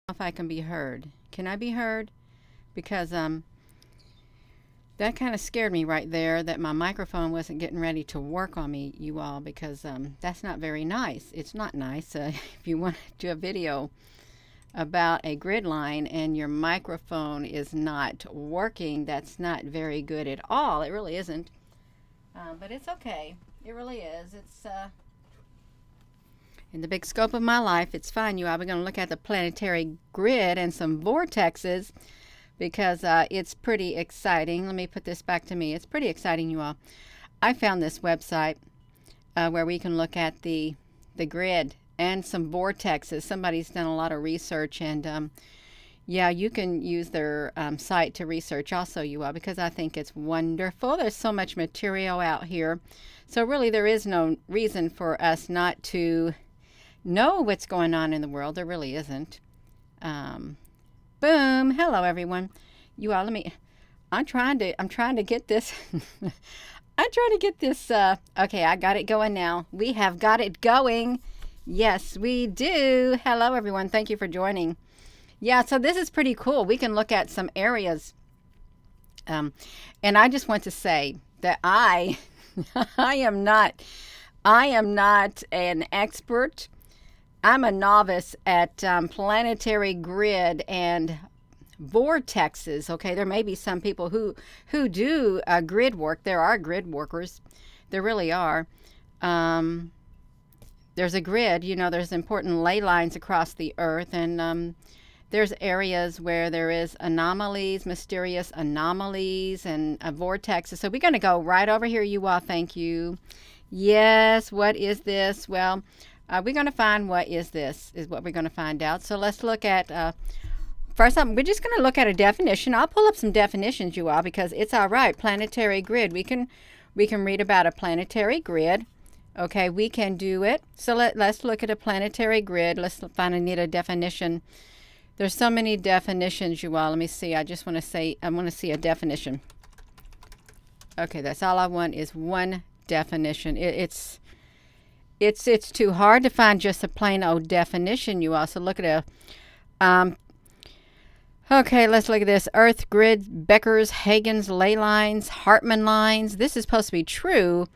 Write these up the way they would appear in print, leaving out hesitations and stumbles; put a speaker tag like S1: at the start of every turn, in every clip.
S1: If I can be heard. Can I be heard? Because that kind of scared me right there, that my microphone wasn't getting ready to work on me, you all, because that's not very nice. It's not nice if you want to do a video about a grid line and your microphone is not working. That's not very good at all. It really isn't. But it's okay. It really is. It's in the big scope of my life, it's fine, you all. We're going to look at the planetary grid and some vortexes because it's pretty exciting. Let me put this back to me. It's pretty exciting, you all. I found this website where we can look at the grid and some vortexes. Somebody's done a lot of research, and yeah, you can use their site to research also, you all, because I think it's wonderful. There's so much material out here. So really there is no reason for us not to know what's going on in the world. There really isn't. Boom. Hello, everyone. You all, I'm trying to get this. I'm trying to get this. Okay, I got it going now. We have got it going. Yes, we do. Hello, everyone. Thank you for joining. Yeah, so this is pretty cool. We can look at some areas. And I just want to say that I am not an expert. I'm a novice at planetary grid and vortexes. Okay, there may be some people who do grid work. There are grid workers. There really are. There's a grid. You know, there's important ley lines across the earth, and there's areas where there is anomalies, mysterious anomalies, and vortexes. So we're going to go right over here, you all. Thank you. Yes, what is this? Well, we're going to find what is this, is what we're going to find out. So let's look at, first we're just going to look at a definition. I'll pull up some definitions, you all, because it's all right. Planetary grid. We can read about a planetary grid. Okay, we can do it. So let's look at a planetary grid. Let's need a definition. There's so many definitions, you all. Let me see. I want to see a definition. Okay, that's all I want is one definition. It's too hard to find just a plain old definition, you all. So look at okay, let's look at this. Earth grid, Becker's, Hagen's ley lines, Hartmann lines. This is supposed to be true.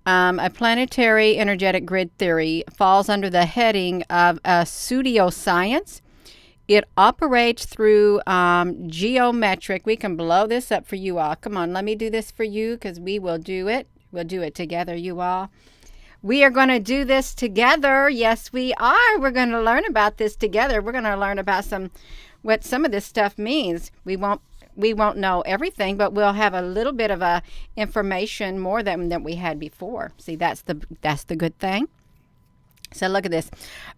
S1: A planetary energetic grid theory falls under the heading of a pseudoscience. It operates through geometric. We can blow this up for you all. Come on, let me do this for you because we will do it. We'll do it together, you all. We are going to do this together. Yes, we are. We're going to learn about this together. We're going to learn about what some of this stuff means. We won't know everything, but we'll have a little bit of information more than we had before. See, that's the good thing. So look at this.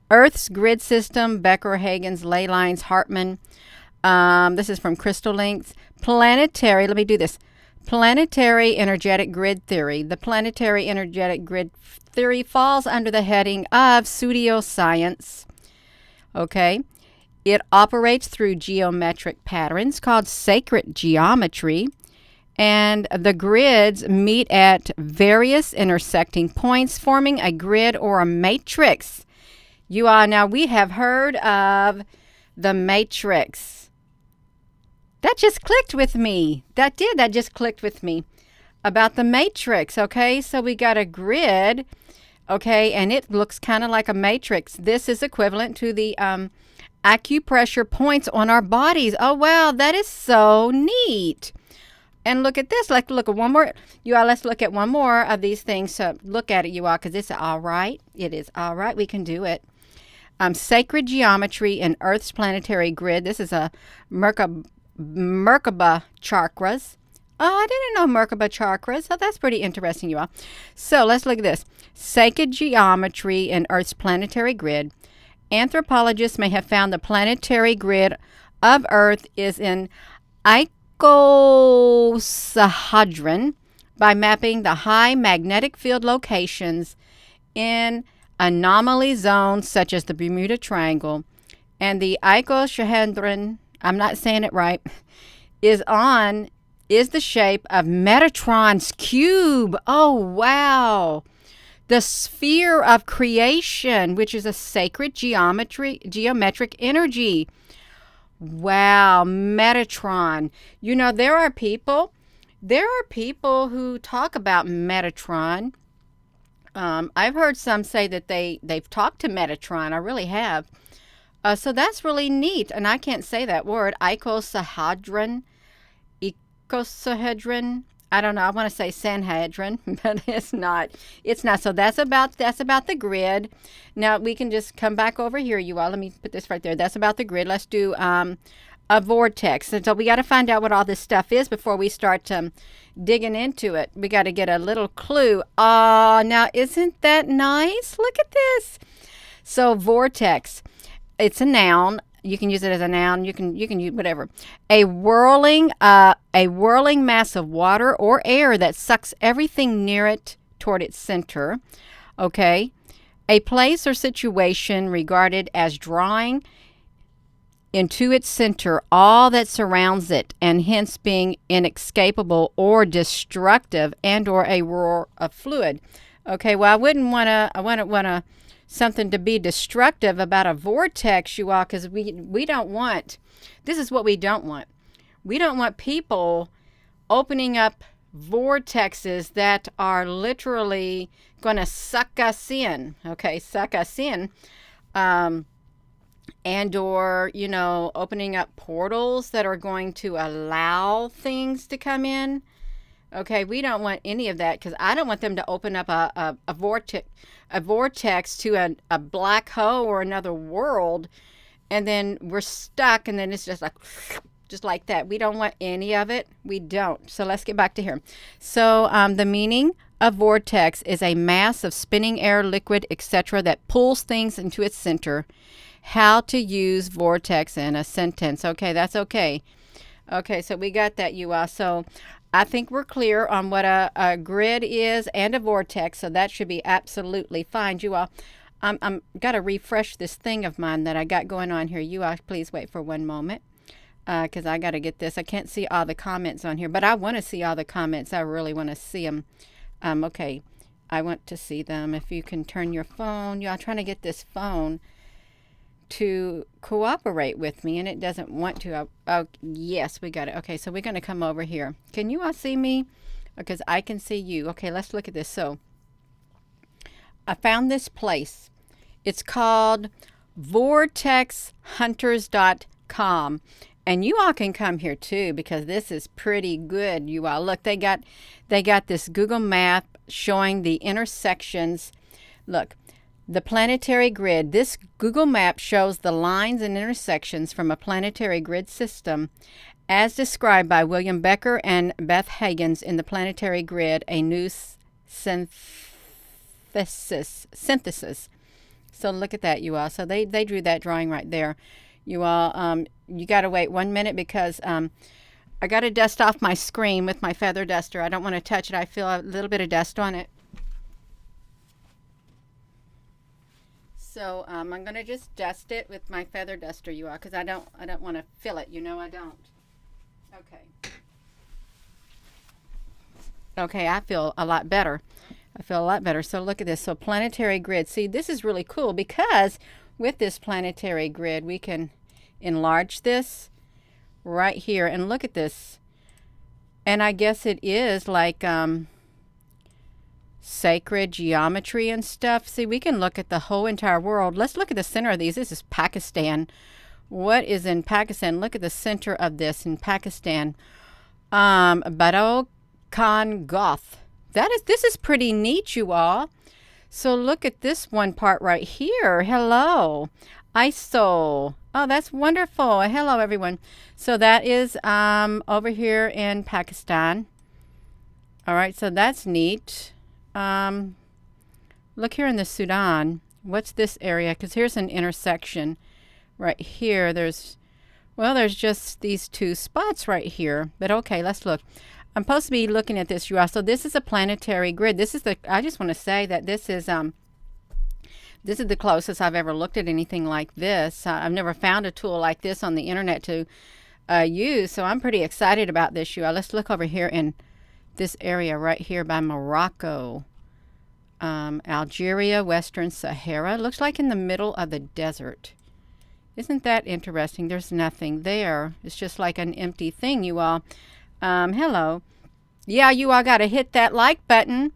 S1: Earth's grid system, Becker, Hagen's ley lines, Hartmann. This is from Crystal Links. Planetary, let me do this. Planetary energetic grid theory. The planetary energetic grid theory falls under the heading of pseudoscience. Okay. It operates through geometric patterns called sacred geometry. And the grids meet at various intersecting points, forming a grid or a matrix. You all, now we have heard of the matrix. That just clicked with me. That just clicked with me about the matrix. Okay, so we got a grid. Okay, and it looks kind of like a matrix. This is equivalent to the acupressure points on our bodies. Oh, wow, that is so neat. And look at this. Let's look at one more. You all, let's look at one more of these things. So look at it, you all, because it's all right. It is all right. We can do it. Sacred geometry in Earth's planetary grid. This is a Merkaba chakras. Oh, I didn't know Merkaba chakras. Oh, that's pretty interesting, you all. So let's look at this. Sacred geometry in Earth's planetary grid. Anthropologists may have found the planetary grid of Earth is in icosahedron by mapping the high magnetic field locations in anomaly zones such as the Bermuda Triangle, and the icosahedron, I'm not saying it right, is the shape of Metatron's cube. Oh, wow. The sphere of creation, which is a sacred geometric energy. Wow, Metatron. You know, there are people who talk about Metatron. I've heard some say that they've talked to Metatron. I really have. So that's really neat. And I can't say that word. Icosahedron. Icosahedron. I don't know. I want to say Sanhedrin, but it's not. It's not. So that's about the grid. Now we can just come back over here, you all. Let me put this right there. That's about the grid. Let's do a vortex. And so we got to find out what all this stuff is before we start digging into it. We got to get a little clue. Oh, now isn't that nice? Look at this. So vortex. It's a noun. You can use it as a noun. You can use whatever. A whirling mass of water or air that sucks everything near it toward its center. Okay. A place or situation regarded as drawing into its center all that surrounds it, and hence being inescapable or destructive, and or a roar of fluid. Okay. Well, I wouldn't want to something to be destructive about a vortex, you all, because we don't want, this is what we don't want. We don't want people opening up vortexes that are literally going to suck us in, okay, and or, you know, opening up portals that are going to allow things to come in. Okay, we don't want any of that, because I don't want them to open up a vortex to a black hole or another world, and then we're stuck, and then it's just like that. We don't want any of it. We don't. So let's get back to here. So the meaning of vortex is a mass of spinning air, liquid, etc. that pulls things into its center. How to use vortex in a sentence. Okay, that's okay. Okay, so we got that, you all. So I think we're clear on what a grid is and a vortex, so that should be absolutely fine. You all, I'm got to refresh this thing of mine that I got going on here. You all, please wait for one moment, because I got to get this. I can't see all the comments on here, but I want to see all the comments. I really want to see them. Okay, I want to see them. If you can turn your phone. You all, trying to get this phone to cooperate with me, and it doesn't want to. Oh, yes, we got it. Okay, so we're going to come over here. Can you all see me? Because I can see you. Okay, let's look at this. So I found this place. It's called vortexhunters.com, and you all can come here too, because this is pretty good. You all look, they got this Google map showing the intersections. Look, the planetary grid. This Google map shows the lines and intersections from a planetary grid system as described by William Becker and Beth Higgins in the Planetary Grid, a new synthesis. So look at that, you all. So they drew that drawing right there. You all, you got to wait 1 minute, because I got to dust off my screen with my feather duster. I don't want to touch it. I feel a little bit of dust on it. So I'm going to just dust it with my feather duster, you all, because I don't want to fill it. You know I don't. Okay. Okay, I feel a lot better. So look at this. So planetary grid. See, this is really cool, because with this planetary grid, we can enlarge this right here. And look at this. And I guess it is like sacred geometry and stuff. See, we can look at the whole entire world. Let's look at the center of these. This is Pakistan. What is in Pakistan? Look at the center of this in Pakistan. Bado Khan Goth. This is pretty neat, you all. So look at this one part right here. Hello. ISO. Oh, that's wonderful. Hello, everyone. So that is over here in Pakistan. All right, so that's neat. Look here in the Sudan. What's this area? Because here's an intersection right here. There's just these two spots right here. But okay, let's look. I'm supposed to be looking at this, you all. So this is a planetary grid. I just want to say that this is the closest I've ever looked at anything like this. I've never found a tool like this on the internet to use. So I'm pretty excited about this, you all. Let's look over here in this area right here by Morocco. Algeria, Western Sahara. Looks like in the middle of the desert. Isn't that interesting? There's nothing there. It's just like an empty thing, you all. Hello. Yeah, you all got to hit that like button.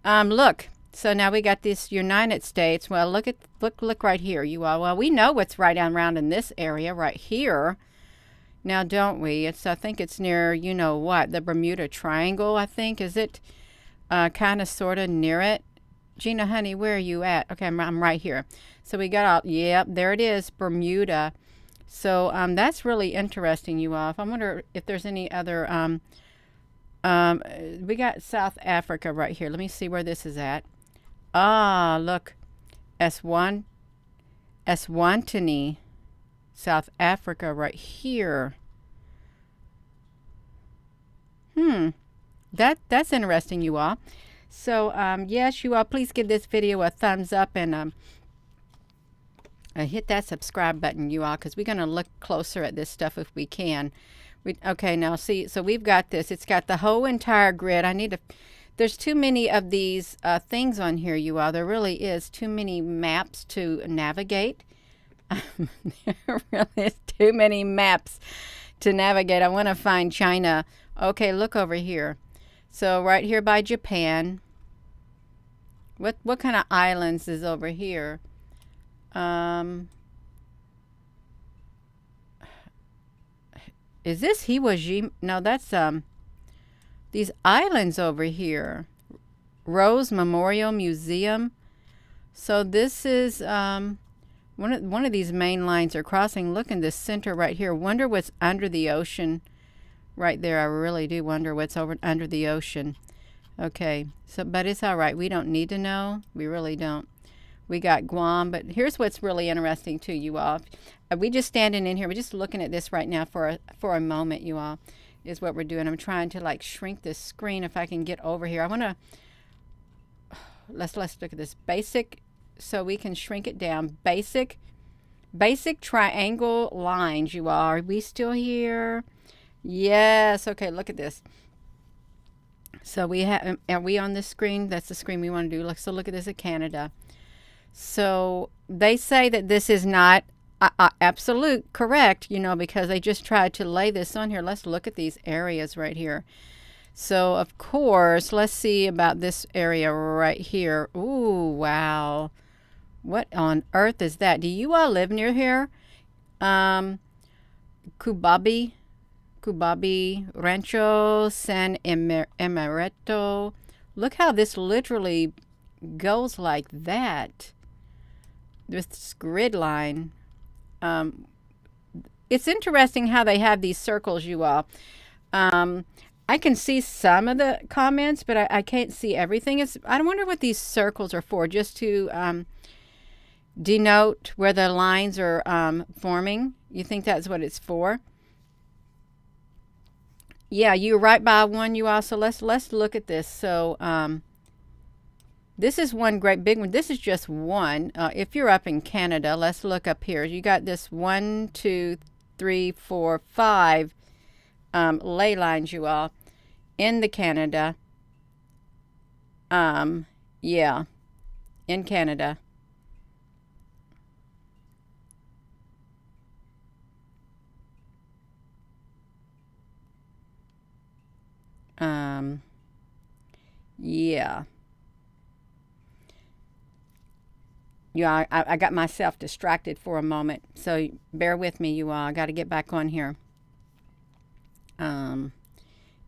S1: Look. So now we got this United States. Well, look right here, you all. Well, we know what's right down around in this area right here. Now, don't we? I think it's near, you know what, the Bermuda Triangle, I think. Is it kind of sort of near it? Gina, honey, where are you at? Okay, I'm right here. So we got out. Yep, there it is, Bermuda. So that's really interesting, you all. I wonder if there's any other. We got South Africa right here. Let me see where this is at. Ah, look, Eswatini, South Africa right here. That's interesting, you all. So, yes, you all, please give this video a thumbs up and hit that subscribe button, you all, because we're going to look closer at this stuff if we can. Okay, now see, so we've got this. It's got the whole entire grid. There's too many of these things on here, you all. There really is too many maps to navigate. There really is too many maps to navigate. I want to find China. Okay, look over here. So right here by Japan. What kind of islands is over here? Is this Iwo Jima? No, that's these islands over here. Rose Memorial Museum. So this is one of these main lines are crossing. Look in this center right here. Wonder what's under the ocean right there. I really do wonder what's under the ocean. Okay, so but it's all right. We don't need to know. We really don't. We got Guam, but here's what's really interesting too, you all. We just standing in here. We're just looking at this right now for a moment, you all. Is what we're doing. I'm trying to like shrink this screen if I can get over here. I want to let's look at this basic, so we can shrink it down. Basic triangle lines, you all. Are we still here? Yes. Okay, look at this. So we have, are we on this screen? That's the screen we want to do. So look at this at Canada. So they say that this is not absolute correct, you know, because they just tried to lay this on here. Let's look at these areas right here. So of course, let's see about this area right here. Ooh, wow. What on earth is that? Do you all live near here? Cubabi Rancho San Emerito. Look how this literally goes like that. This grid line. It's interesting how they have these circles, you all. I can see some of the comments, but I can't see everything. I wonder what these circles are for, just to denote where the lines are forming. You think that's what it's for? Yeah, you're right by one, you all. So let's look at this. So this is one great big one. This is just one. If you're up in Canada, let's look up here. You got this 1, 2, 3, 4, 5 ley lines, you all, in the Canada. Yeah, in Canada. Yeah. Yeah, I got myself distracted for a moment, so bear with me, you all. I got to get back on here.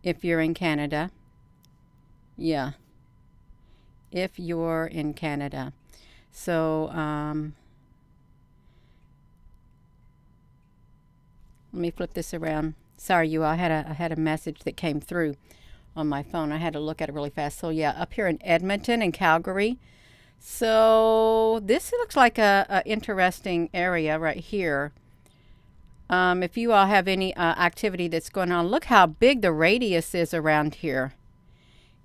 S1: If you're in Canada, yeah. If you're in Canada, so let me flip this around. Sorry, you all. I had a message that came through on my phone. I had to look at it really fast. So yeah, up here in Edmonton and Calgary. So this looks like a interesting area right here. If you all have any activity that's going on, look how big the radius is around here.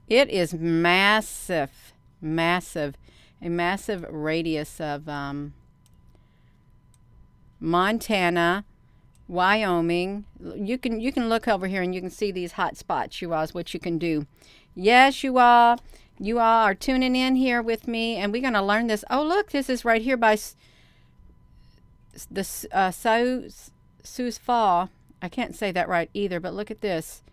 S1: It is massive, massive, a massive radius of Montana, Wyoming. You can look over here and you can see these hot spots, you all, is what you can do. Yes, you all. You all are tuning in here with me, and we're going to learn this. Oh, look, this is right here by the Sue's Fall. I can't say that right either, but look at this.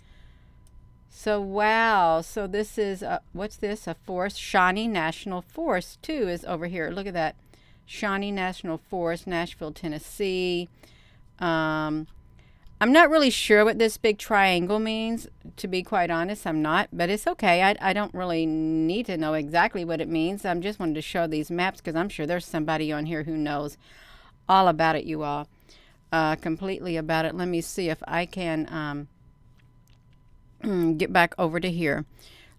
S1: So, wow. So this is, what's this? A forest. Shawnee National Forest, too, is over here. Look at that. Shawnee National Forest, Nashville, Tennessee. I'm not really sure what this big triangle means, to be quite honest. I'm not, but it's okay. I don't really need to know exactly what it means. I'm just wanted to show these maps because I'm sure there's somebody on here who knows all about it, you all. Completely about it. Let me see if I can get back over to here.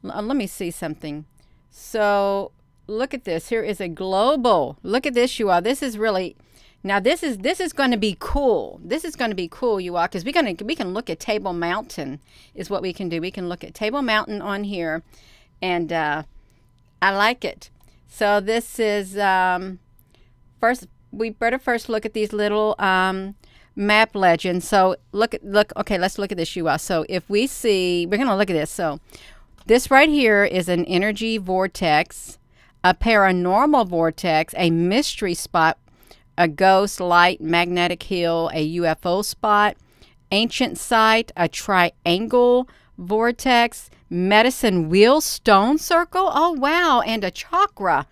S1: Let me see something. So look at this. Here is a global. Look at this, you all. This is really... Now this is going to be cool. This is going to be cool, you all, because we can look at Table Mountain is what we can do. We can look at Table Mountain on here, and I like it. So this is first. We better first look at these little map legends. So look. Okay, let's look at this, you all. So if we see, we're going to look at this. So this right here is an energy vortex, a paranormal vortex, a mystery spot, a ghost, light, magnetic hill, a UFO spot, ancient site, a triangle vortex, medicine wheel, stone circle. Oh, wow. And a chakra.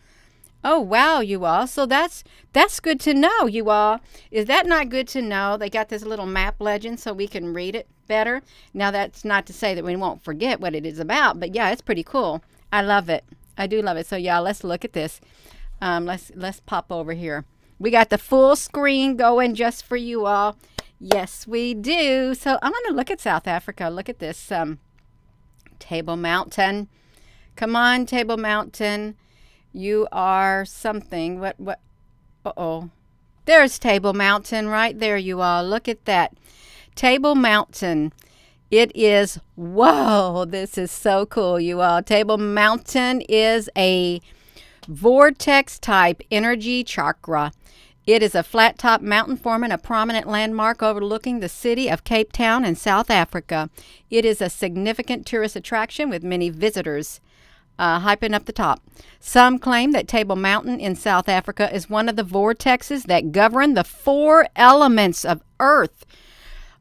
S1: Oh, wow, you all. So that's good to know, you all. Is that not good to know? They got this little map legend so we can read it better. Now, that's not to say that we won't forget what it is about, but yeah, it's pretty cool. I love it. I do love it. So, yeah, let's look at this. Let's pop over here. We got the full screen going just for you all. Yes, we do. So I'm going to look at South Africa. Look at this. Table Mountain. Come on, Table Mountain. You are something. What? Uh-oh. There's Table Mountain right there, you all. Look at that. Table Mountain. It is, whoa, this is so cool, you all. Table Mountain is a vortex type energy chakra. It is a flat top mountain forming a prominent landmark overlooking the city of Cape Town in South Africa. It is a significant tourist attraction with many visitors hyping up the top. Some claim that Table Mountain in South Africa is one of the vortexes that govern the 4 elements of Earth.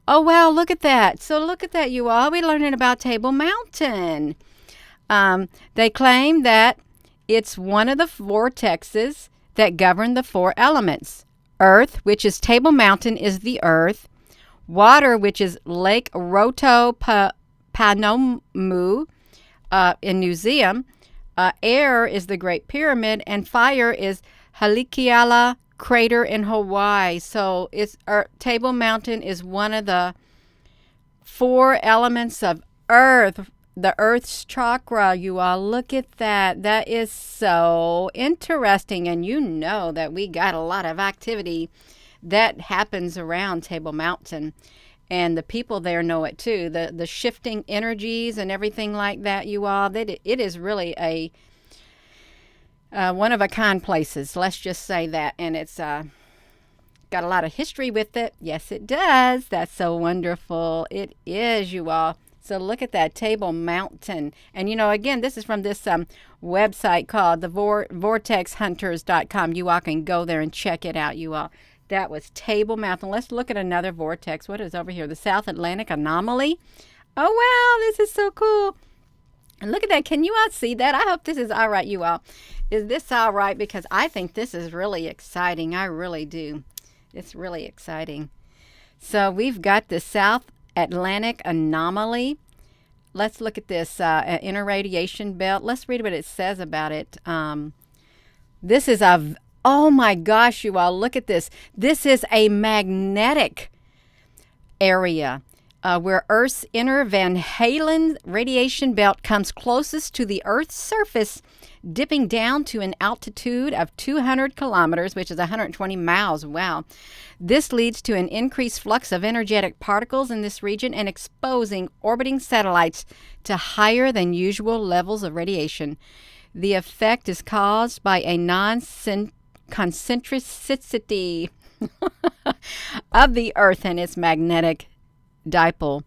S1: Oh, wow, look at that. So look at that, you all. We're learning about Table Mountain. They claim that it's one of the vortexes that govern the 4 elements. Earth, which is Table Mountain, is the Earth. Water, which is Lake Rotopanommu in New Zealand. Air is the Great Pyramid. And fire is Haleakala Crater in Hawaii. So Table Mountain is one of the 4 elements of Earth. The Earth's chakra, you all. Look at that. That is so interesting. And you know that we got a lot of activity that happens around Table Mountain. And the people there know it too. The shifting energies and everything like that, you all. It is really a one-of-a-kind places. Let's just say that. And it's got a lot of history with it. Yes, it does. That's so wonderful. It is, you all. So look at that, Table Mountain. And, you know, again, this is from this website called the vortexhunters.com. You all can go there and check it out, you all. That was Table Mountain. Let's look at another vortex. What is over here? The South Atlantic Anomaly. Oh, wow, this is so cool. And look at that. Can you all see that? I hope this is all right, you all. Is this all right? Because I think this is really exciting. I really do. It's really exciting. So we've got the South Atlantic Anomaly. Let's look at this inner radiation belt. Let's read what it says about it. This is oh my gosh, you all, look at this. This is a magnetic area where Earth's inner Van Halen radiation belt comes closest to the Earth's surface, dipping down to an altitude of 200 kilometers, which is 120 miles. Wow. This leads to an increased flux of energetic particles in this region and exposing orbiting satellites to higher than usual levels of radiation. The effect is caused by a non-concentricity of the Earth and its magnetic dipole.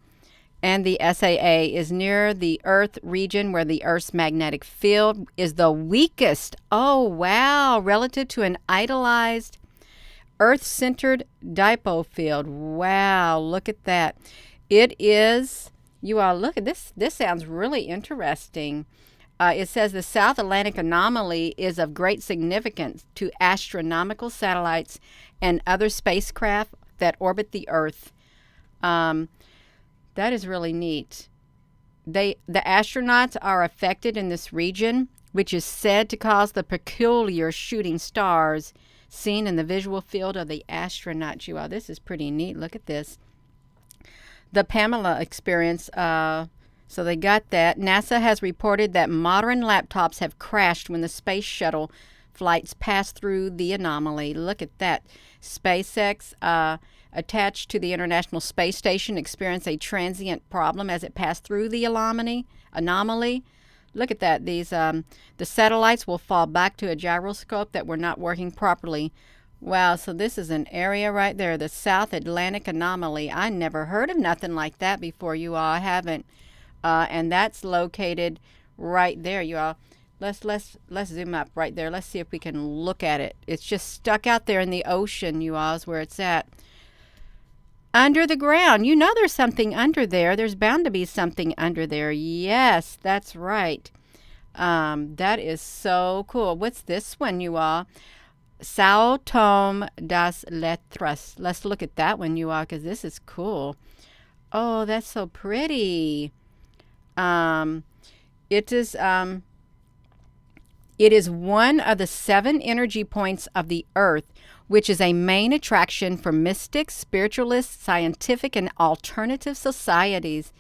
S1: And the SAA is near the Earth region where the Earth's magnetic field is the weakest. Oh, wow. Relative to an idolized Earth-centered dipole field. Wow. Look at that. It is, you all look at this. This sounds really interesting. It says the South Atlantic anomaly is of great significance to astronomical satellites and other spacecraft that orbit the Earth. That is really neat. The astronauts are affected in this region, which is said to cause the peculiar shooting stars seen in the visual field of the astronauts. You all, this is pretty neat. Look at this. The Pamela experience. So they got that. NASA has reported that modern laptops have crashed when the space shuttle flights pass through the anomaly. Look at that. SpaceX, attached to the International Space Station, experienced a transient problem as it passed through the anomaly. Look at that. These the satellites will fall back to a gyroscope that were not working properly. Wow, so this is an area right there, the South Atlantic anomaly. I never heard of nothing like that before, you all. I haven't. And that's located right there, you all. Let's zoom up right there. Let's see if we can look at it. It's just stuck out there in the ocean, you all, is where it's at. Under the ground. You know there's something under there. There's bound to be something under there. Yes, that's right. That is so cool. What's this one, you all? Sao Tome das Letras. Let's look at that one, you all, because this is cool. Oh, that's so pretty. It is one of the 7 energy points of the Earth, which is a main attraction for mystics, spiritualists, scientific, and alternative societies.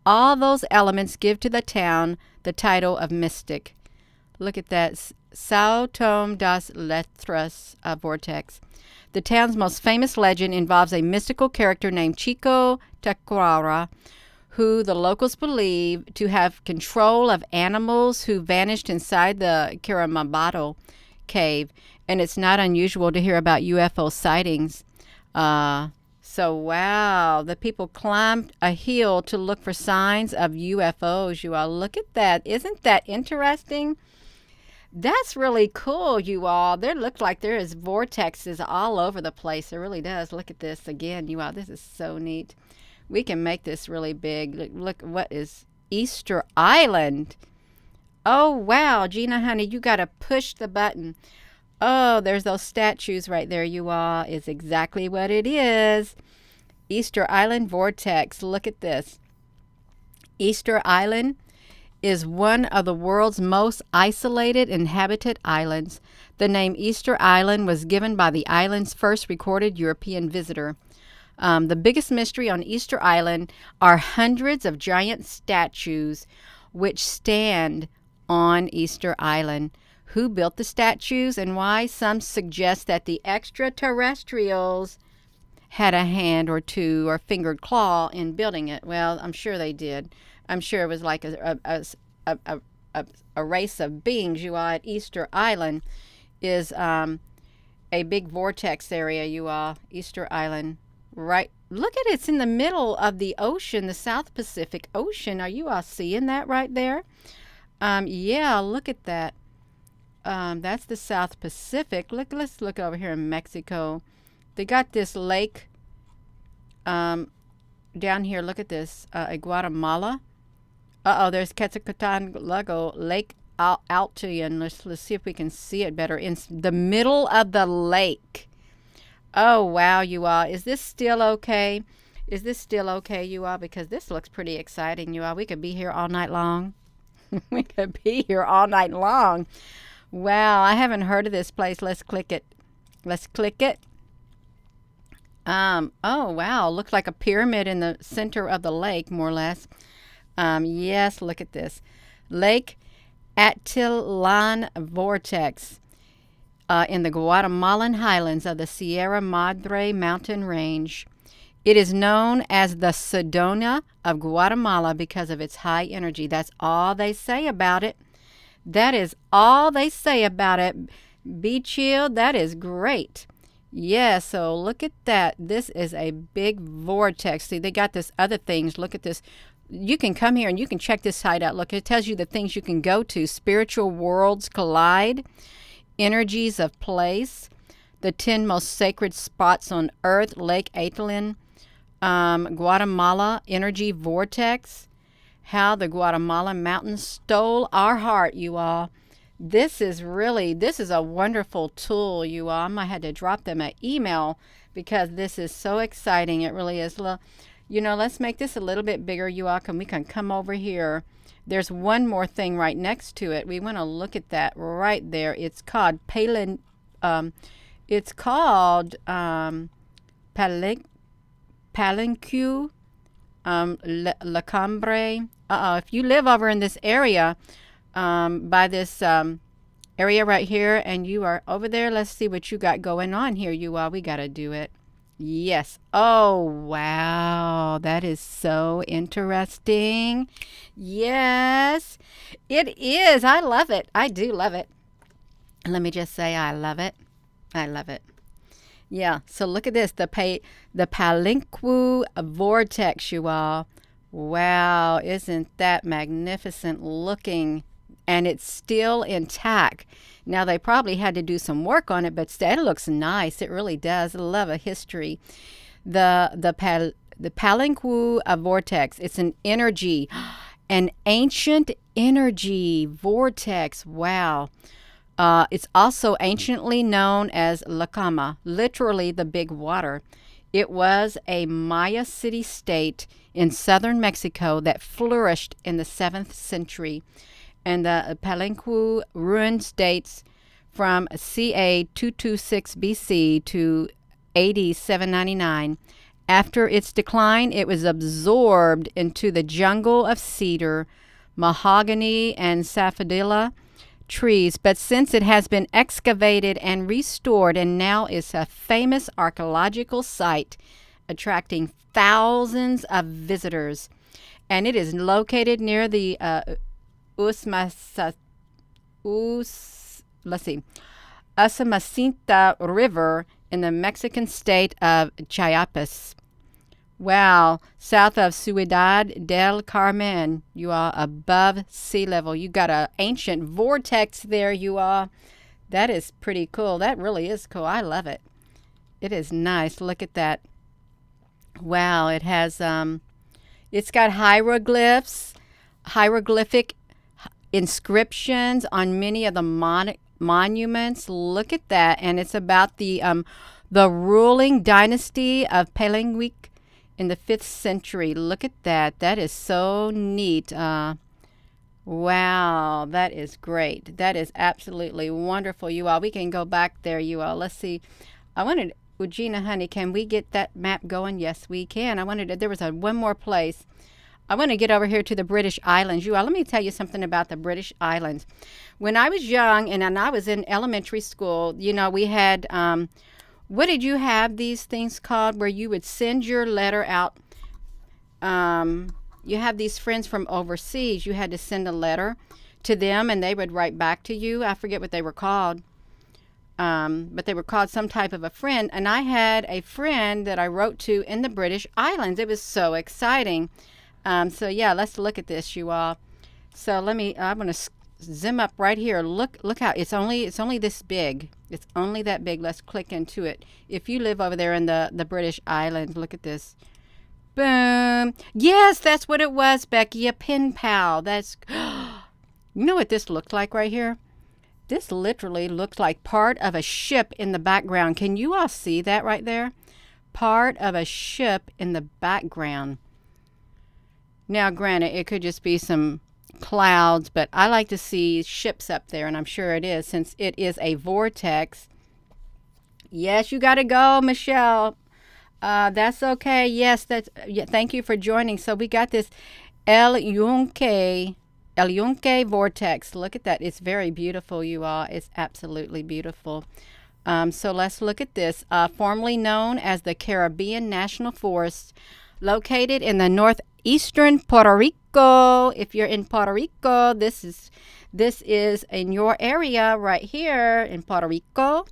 S1: All those elements give to the town the title of mystic. Look at that. Sao Tome das Letras Vortex. The town's most famous legend involves a mystical character named Chico Taquara, who the locals believe to have control of animals who vanished inside the Kiramabado cave. And it's not unusual to hear about UFO sightings. So, wow, the people climbed a hill to look for signs of UFOs. You all, look at that. Isn't that interesting? That's really cool, you all. There looks like there is vortexes all over the place. It really does. Look at this again, you all. This is so neat. We can make this really big. Look what is Easter Island. Oh, wow. Gina, honey, you got to push the button. Oh, there's those statues right there, you all. Is exactly what it is. Easter Island Vortex. Look at this. Easter Island is one of the world's most isolated inhabited islands. The name Easter Island was given by the island's first recorded European visitor. The biggest mystery on Easter Island are hundreds of giant statues which stand on Easter Island. Who built the statues and why? Some suggest that the extraterrestrials had a hand or two or fingered claw in building it. Well, I'm sure they did. I'm sure it was like a race of beings. You all, at Easter Island is a big vortex area, you all. Easter Island. Right. Look at it. It's in the middle of the ocean, the South Pacific Ocean. Are you all seeing that right there? Yeah, look at that. That's the South Pacific. Let's look over here in Mexico. They got this lake down here. Look at this. Guatemala. There's Quetzalcoatl Lake Altian. Let's see if we can see it better. In the middle of the lake. Oh, wow, you all. Is this still okay? Is this still okay, you all? Because this looks pretty exciting, you all. We could be here all night long. We could be here all night long. Wow, I haven't heard of this place. Let's click it. Let's click it. Oh, wow. Looks like a pyramid in the center of the lake, more or less. Yes, look at this. Lake Atitlan Vortex. In the Guatemalan highlands of the Sierra Madre mountain range. It is known as the Sedona of Guatemala because of its high energy. That's all they say about it. That is all they say about it. Be chilled. That is great. Yeah, so look at that. This is a big vortex. See, they got this other things. Look at this. You can come here and you can check this site out. Look, it tells you the things you can go to. Spiritual worlds collide, energies of place, the 10 most sacred spots on Earth, Lake Atlan, Guatemala energy vortex, how the Guatemala mountains stole our heart, you all. This is a wonderful tool, you all. I might have to drop them an email because this is so exciting. It really is. Let's make this a little bit bigger, you all. We can come over here. There's one more thing right next to it. We want to look at that right there. It's called Palinkwoo La Cambre. If you live over in this area, by this area right here, and you are over there, let's see what you got going on here, you all. We got to do it. Yes. Oh, wow. That is so interesting. Yes, it is. I love it. I do love it. Let me just say I love it. I love it. Yeah. So look at this. The Palinkwoo Vortex, you all. Wow. Isn't that magnificent looking? And it's still intact. Now, they probably had to do some work on it, but it looks nice. It really does. I love a history. The Palinkwoo Vortex, it's an energy, an ancient energy vortex. Wow. It's also anciently known as La Cama, literally the big water. It was a Maya city-state in southern Mexico that flourished in the 7th century. And the Palinkwoo ruins dates from ca 226 BC to AD 799. After its decline, it was absorbed into the jungle of cedar, mahogany, and sapodilla trees. But since it has been excavated and restored and now is a famous archaeological site, attracting thousands of visitors. And it is located near the Usumacinta River in the Mexican state of Chiapas. Wow, south of Ciudad del Carmen, you are above sea level. You got an ancient vortex there, you are. That is pretty cool. That really is cool. I love it. It is nice. Look at that. Wow, it has it's got hieroglyphic inscriptions on many of the monuments. Look at that. And it's about the ruling dynasty of Palinkwoo in the 5th century. Look at that. That is so neat. Wow, that is great. That is absolutely wonderful, you all. We can go back there, you all. Let's see. Ugina, honey, can we get that map going? Yes, we can. There was one more place. I want to get over here to the British Islands. You all, let me tell you something about the British Islands. When I was young and I was in elementary school, we had, what did you have these things called where you would send your letter out? You have these friends from overseas. You had to send a letter to them and they would write back to you. I forget what they were called. But they were called some type of a friend. And I had a friend that I wrote to in the British Islands. It was so exciting. So yeah, let's look at this, you all. So I'm going to zoom up right here. Look how it's only this big. It's only that big. Let's click into it. If you live over there in the British Islands, look at this. Boom. Yes, that's what it was, Becky. A pen pal. You know what this looks like right here? This literally looks like part of a ship in the background. Can you all see that right there? Part of a ship in the background. Now, granted, it could just be some clouds, but I like to see ships up there, and I'm sure it is, since it is a vortex. Yes, you got to go, Michelle. That's okay. Yes, thank you for joining. So we got this El Yunque Vortex. Look at that. It's very beautiful, you all. It's absolutely beautiful. So let's look at this. Formerly known as the Caribbean National Forest, located in the northeastern Puerto Rico. If you're in Puerto Rico, this is in your area right here in Puerto Rico.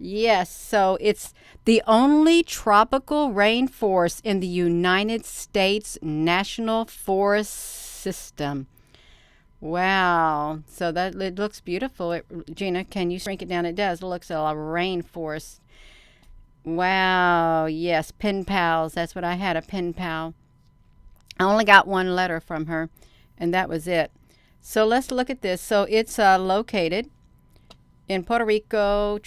S1: Yes, so it's the only tropical rainforest in the United States National Forest System. Wow. So that it looks beautiful. Gina, can you shrink it down? It does. It looks like a rainforest. Wow. Yes, pen pals. That's what I had, a pen pal. I only got one letter from her, and that was it. So let's look at this. So it's located in Puerto Rico.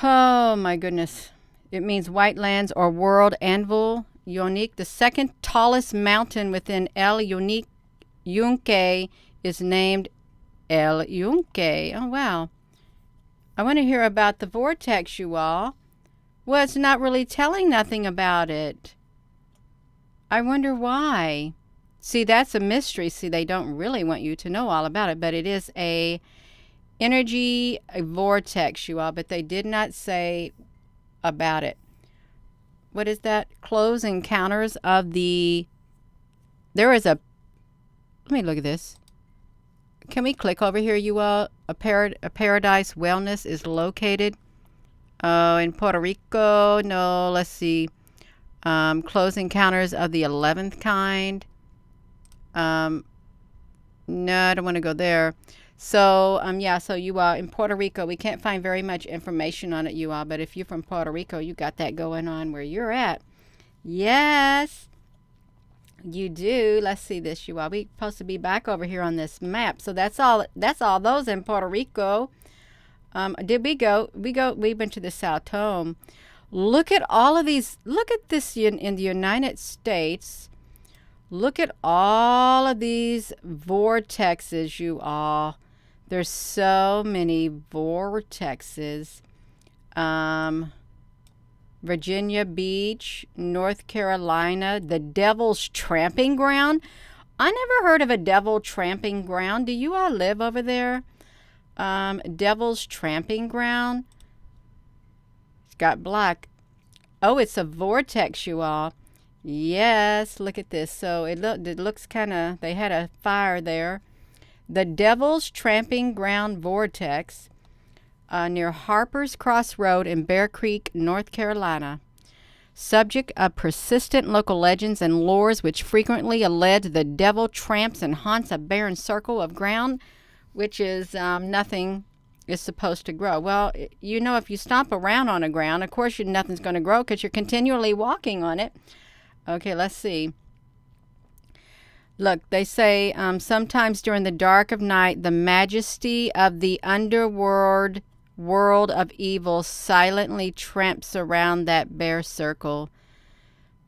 S1: Oh my goodness. It means white lands or world anvil. Yonique, the second tallest mountain within El Yunque is named El Yunque. Oh, wow. I want to hear about the vortex, you all. Well, it's not really telling nothing about it. I wonder why. See, that's a mystery. See, they don't really want you to know all about it, but it is a vortex, you all, but they did not say about it. What is that? Close encounters of the... There is a... Let me look at this. Can we click over here, you all? A Paradise Wellness is located in Puerto Rico. No, let's see. Close encounters of the 11th kind. No, I don't want to go there. So, yeah, so you are in Puerto Rico. We can't find very much information on it, you all, but if you're from Puerto Rico, you got that going on where you're at. Yes, you do. Let's see this, you all. We're supposed to be back over here on this map. So that's all those in Puerto Rico. Did we go? We went to the South Home. Look at all of these. Look at this in the United States. Look at all of these vortexes, you all. There's so many vortexes. Virginia Beach, North Carolina, the Devil's Tramping Ground. I never heard of a Devil Tramping Ground. Do you all live over there? Devil's Tramping Ground. It's got black. Oh, it's a vortex, you all. Yes, look at this. So it looks kind of, they had a fire there. The Devil's Tramping Ground Vortex near Harper's Cross Road in Bear Creek, North Carolina. Subject of persistent local legends and lores which frequently allege the devil tramps and haunts a barren circle of ground, which is nothing is supposed to grow. Well, you know, if you stomp around on a ground, of course nothing's going to grow because you're continually walking on it. Okay, let's see. Look, they say sometimes during the dark of night, the majesty of the underworld world of evil silently tramps around that bare circle,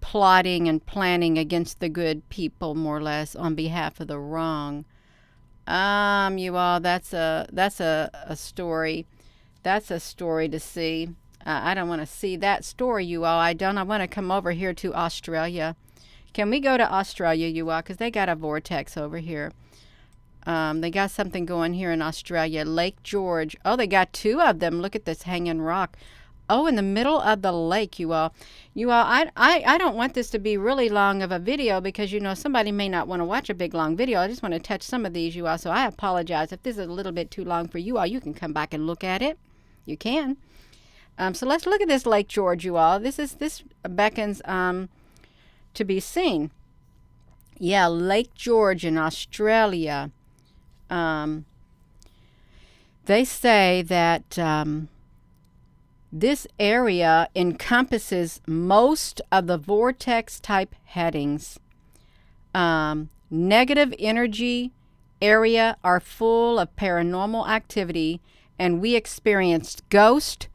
S1: plotting and planning against the good people, more or less, on behalf of the wrong. You all, that's a story. That's a story to see. I don't want to see that story, you all. I want to come over here to Australia. Can we go to Australia, you all? Because they got a vortex over here. They got something going here in Australia. Lake George. Oh, they got two of them. Look at this hanging rock. Oh, in the middle of the lake, you all. I don't want this to be really long of a video because, you know, somebody may not want to watch a big, long video. I just want to touch some of these, you all. So I apologize. If this is a little bit too long for you all, you can come back and look at it. You can. So let's look at this Lake George, you all. This beckons to be seen. Yeah, Lake George in Australia. They say that this area encompasses most of the vortex-type headings. Negative energy area are full of paranormal activity, and we experienced ghost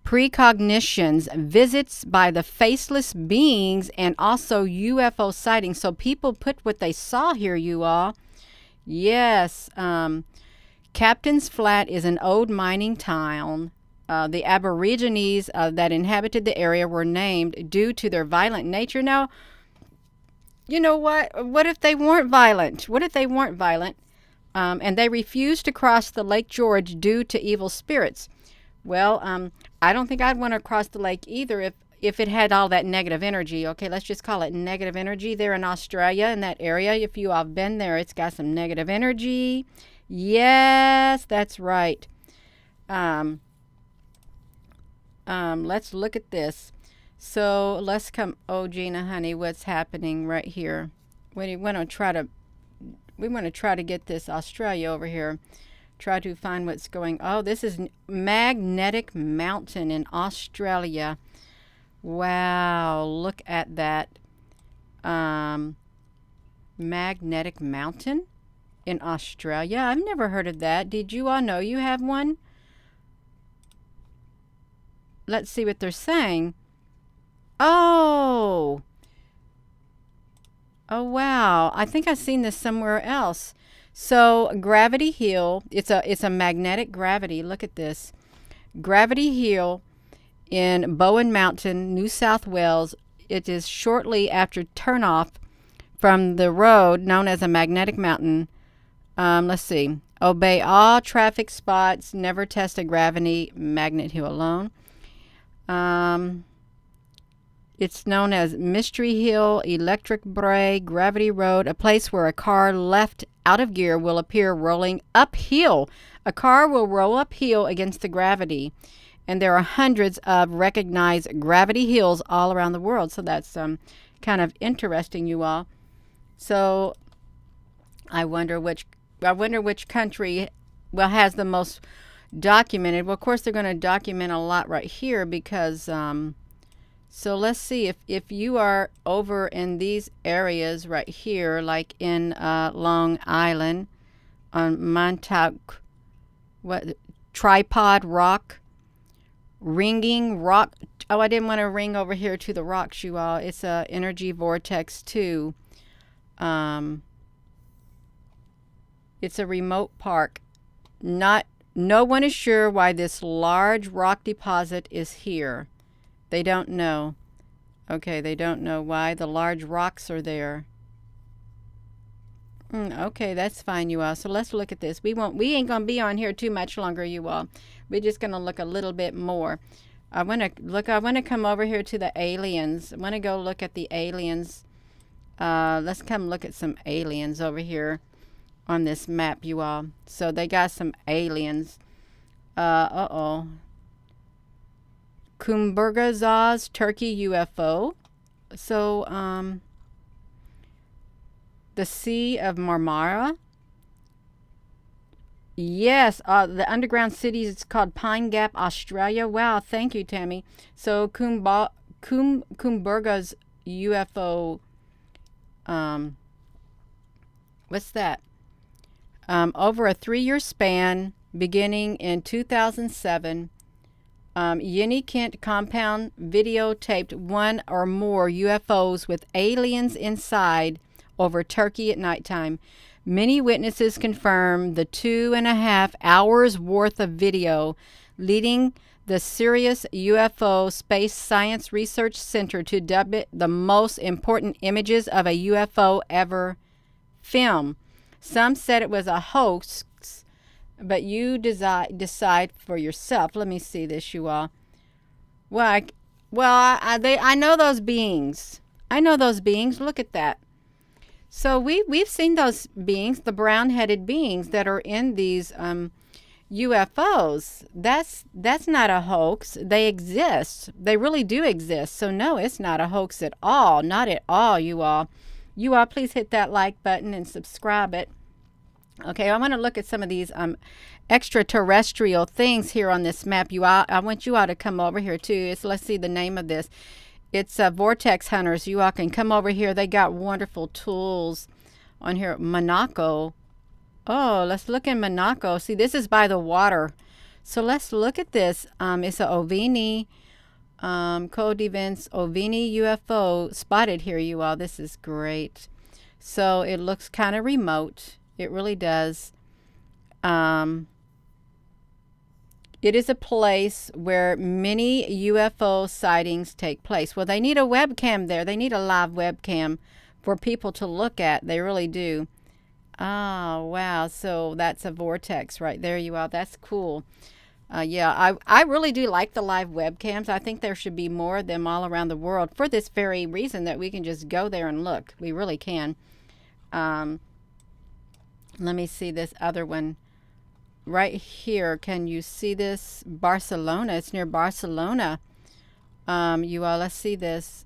S1: precognitions, visits by the faceless beings, and also UFO sightings. So people put what they saw here, you all. Yes. Captain's Flat is an old mining town. The Aborigines that inhabited the area were named due to their violent nature. Now, you know what? What if they weren't violent? And they refused to cross the Lake George due to evil spirits. Well, I don't think I'd want to cross the lake either if it had all that negative energy. Okay, let's just call it negative energy there in Australia, in that area. If you have been there, it's got some negative energy. Yes, that's right. Let's look at this. So let's come. Oh, Gina, honey, what's happening right here? We want to try to get this Australia over here. Try to find what's going. Oh, this is Magnetic Mountain in Australia. Wow, look at that. Magnetic Mountain in Australia. I've never heard of that. Did you all know you have one? Let's see what they're saying. Oh. Oh, wow. I think I've seen this somewhere else. So, Gravity Hill, it's a magnetic gravity. Look at this. Gravity Hill in Bowen Mountain, New South Wales. It is shortly after turnoff from the road known as a magnetic mountain. Let's see. Obey all traffic spots. Never test a gravity magnet hill alone. It's known as Mystery Hill, Electric Bray, Gravity Road, a place where a car left out of gear will appear rolling uphill. A car will roll uphill against the gravity. And there are hundreds of recognized gravity hills all around the world. So that's kind of interesting, you all. So I wonder which country has the most documented. Well, of course they're going to document a lot right here because so let's see if you are over in these areas right here, like in Long Island on Montauk, Tripod Rock, Ringing Rock. Oh, I didn't want to ring over here to the rocks, you all. It's a energy vortex too. It's a remote park. No one is sure why this large rock deposit is here. They don't know. Okay, they don't know why the large rocks are there. Okay, that's fine, you all. So let's look at this. We ain't gonna be on here too much longer, you all. We're just gonna look a little bit more. I wanna come over here to the aliens. I wanna go look at the aliens. Let's come look at some aliens over here on this map, you all. So they got some aliens. Kumburgazaz Turkey UFO. So, the Sea of Marmara. Yes, the underground city is called Pine Gap, Australia. Wow, thank you, Tammy. So, Kumburgaz UFO. What's that? Over a 3-year span, beginning in 2007, Yeni Kent compound videotaped one or more UFOs with aliens inside over Turkey at nighttime. Many witnesses confirmed the 2.5 hours worth of video, leading the Sirius UFO Space Science Research Center to dub it the most important images of a UFO ever filmed. Some said it was a hoax, but you decide for yourself. Let me see this, you all. I know those beings. I know those beings. Look at that. So we've seen those beings, the brown-headed beings that are in these UFOs. That's not a hoax. They exist. They really do exist. So no, it's not a hoax at all. Not at all, you all. You all, please hit that like button and subscribe it. Okay, I want to look at some of these extraterrestrial things here on this map. I want you all to come over here too. Let's see the name of this. It's Vortex Hunters. You all can come over here. They got wonderful tools on here. Monaco. Oh, let's look in Monaco. See, this is by the water. So let's look at this. It's a Ovini Code Events Ovini UFO spotted here, you all. This is great. So it looks kind of remote. It really does. It is a place where many UFO sightings take place. Well, they need a webcam there. They need a live webcam for people to look at. They really do. Oh, wow. So that's a vortex right there, you all. That's cool. Yeah, I really do like the live webcams. I think there should be more of them all around the world for this very reason that we can just go there and look. We really can. Let me see this other one. right here. Can you see this? Barcelona. It's near Barcelona. You all, let's see this.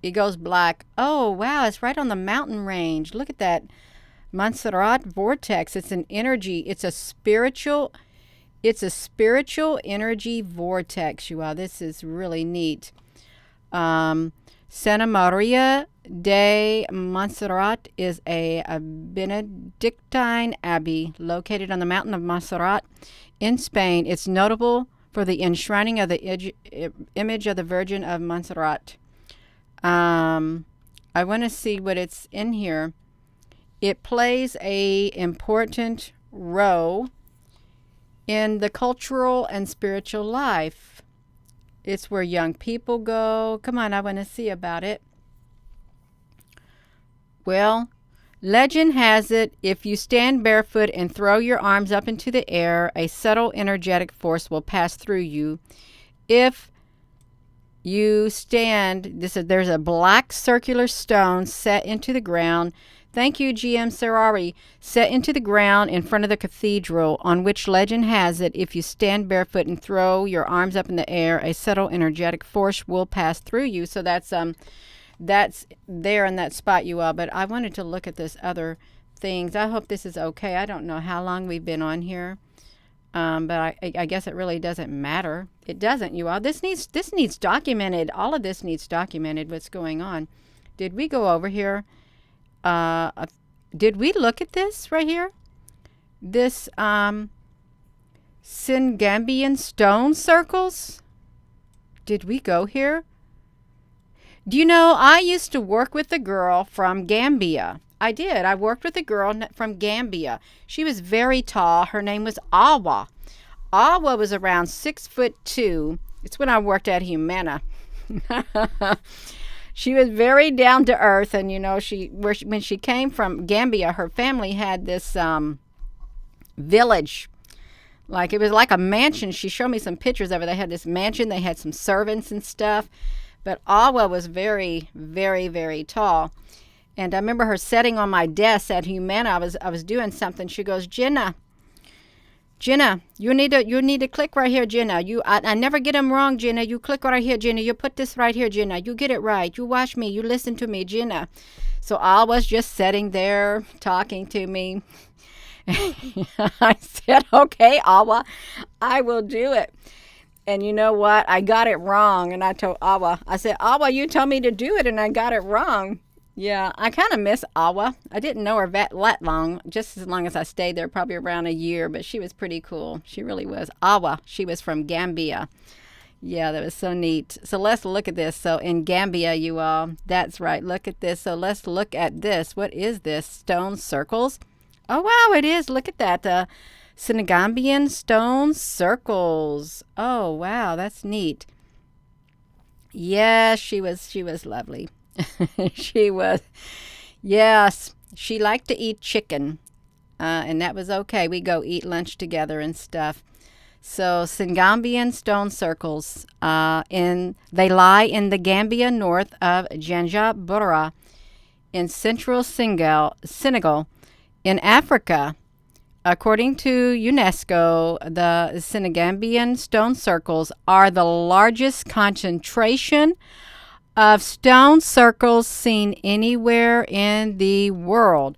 S1: It goes black. Oh, wow. It's right on the mountain range. Look at that. Montserrat Vortex. It's an energy. It's a spiritual energy vortex, you all. This is really neat. Santa Maria de Montserrat is a Benedictine abbey located on the mountain of Montserrat in Spain. It's notable for the enshrining of the image of the Virgin of Montserrat. I want to see what it's in here. It plays a important role in the cultural and spiritual life. It's where young people go. Come on, I want to see about it. Well, legend has it, if you stand barefoot and throw your arms up into the air, a subtle energetic force will pass through you. If you stand, there's a black circular stone set into the ground. Thank you, GM Serrari. Set into the ground in front of the cathedral, on which legend has it, if you stand barefoot and throw your arms up in the air, a subtle energetic force will pass through you. So that's there in that spot, you all. But I wanted to look at this other things. I hope this is okay. I don't know how long we've been on here, but I guess it really doesn't matter. It doesn't, you all. This needs documented. All of this needs documented. What's going on? Did we go over here? Did we look at this right here? This Singambian stone circles? Did we go here? Do you know, I used to work with a girl from Gambia. I did. I worked with a girl from Gambia. She was very tall. Her name was Awa. Awa was around 6'2". It's when I worked at Humana. She was very down to earth, and you know, when she came from Gambia, her family had this village, like it was like a mansion. She showed me some pictures of it. They had this mansion. They had some servants and stuff, but Awa was very, very, very tall. And I remember her sitting on my desk at Humana. I was doing something. She goes, Jenna, you need to click right here, Jenna. I never get them wrong, Jenna. You click right here, Jenna. You put this right here, Jenna. You get it right. You watch me. You listen to me, Jenna. So I was just sitting there talking to me. I said, okay, Awa, I will do it. And you know what? I got it wrong. And I told Awa, I said, Awa, you told me to do it, and I got it wrong. Yeah, I kind of miss Awa. I didn't know her that long, just as long as I stayed there, probably around a year, but she was pretty cool. She really was. Awa, she was from Gambia. Yeah, that was so neat. So let's look at this. So in Gambia, you all, that's right. Look at this. So let's look at this. What is this? Stone circles. Oh, wow, it is. Look at that. Senegambian stone circles. Oh, wow, that's neat. Yeah, she was lovely. She was, yes, she liked to eat chicken, and that was okay. We go eat lunch together and stuff. So Syngambian stone circles, they lie in the Gambia north of Janjabura in central Senegal in Africa. According to UNESCO, the Senegambian stone circles are the largest concentration of stone circles seen anywhere in the world.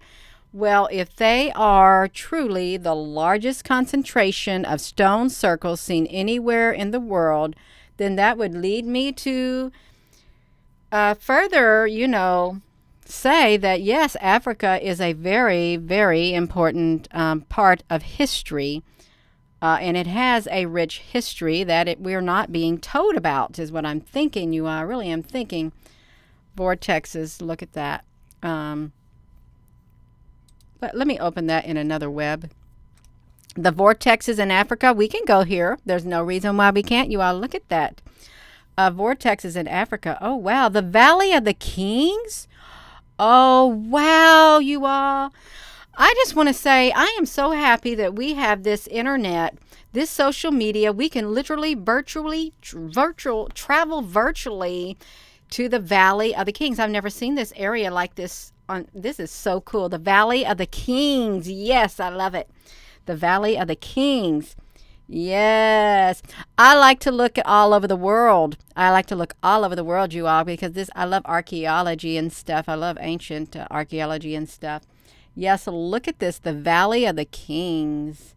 S1: Well, if they are truly the largest concentration of stone circles seen anywhere in the world, then that would lead me to further, say that yes, Africa is a very, very important part of history. And it has a rich history that we're not being told about, is what I'm thinking. I really am thinking. Vortexes, look at that. But let me open that in another web. The vortexes in Africa, we can go here. There's no reason why we can't. You all look at that. Vortexes in Africa. Oh, wow. The Valley of the Kings. Oh, wow, you all. I just want to say I am so happy that we have this internet, this social media. We can literally travel virtually to the Valley of the Kings. I've never seen this area like this. This is so cool. The Valley of the Kings. Yes, I love it. The Valley of the Kings. Yes. I like to look at all over the world. I like to look all over the world, you all, because I love archaeology and stuff. I love ancient archaeology and stuff. Yes, look at this. The Valley of the Kings.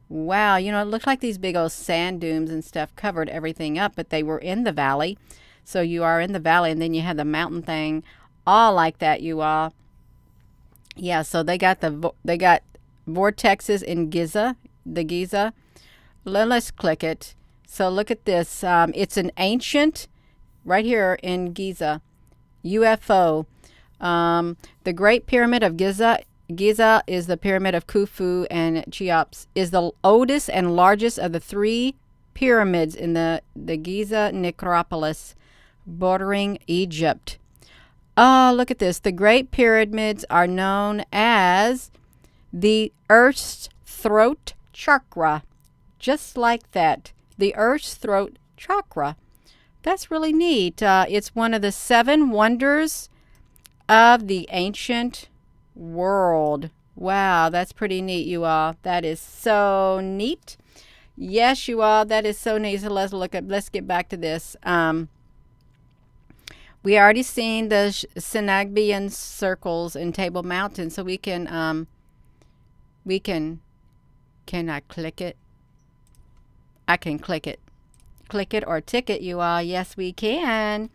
S1: Wow. You know, it looked like these big old sand dunes and stuff covered everything up, but they were in the valley. So you are in the valley, and then you have the mountain thing all like that, you all. Yeah, so they got vortexes in Giza, the Giza. Let's click it. So look at this. It's an ancient, right here in Giza, UFO. The Great Pyramid of Giza. Giza is the pyramid of Khufu, and Cheops is the oldest and largest of the 3 pyramids in the Giza necropolis bordering Egypt. Oh, look at this. The Great Pyramids are known as the Earth's Throat Chakra. Just like that. The Earth's Throat Chakra. That's really neat. It's one of the 7 wonders of the ancient world. Wow, that's pretty neat, you all. That is so neat. Yes, you all, that is so neat. So let's get back to this. We already seen the Singambian circles in Table Mountain, so we can can I click it? I can click it. Click it or tick it, you all. Yes, we can.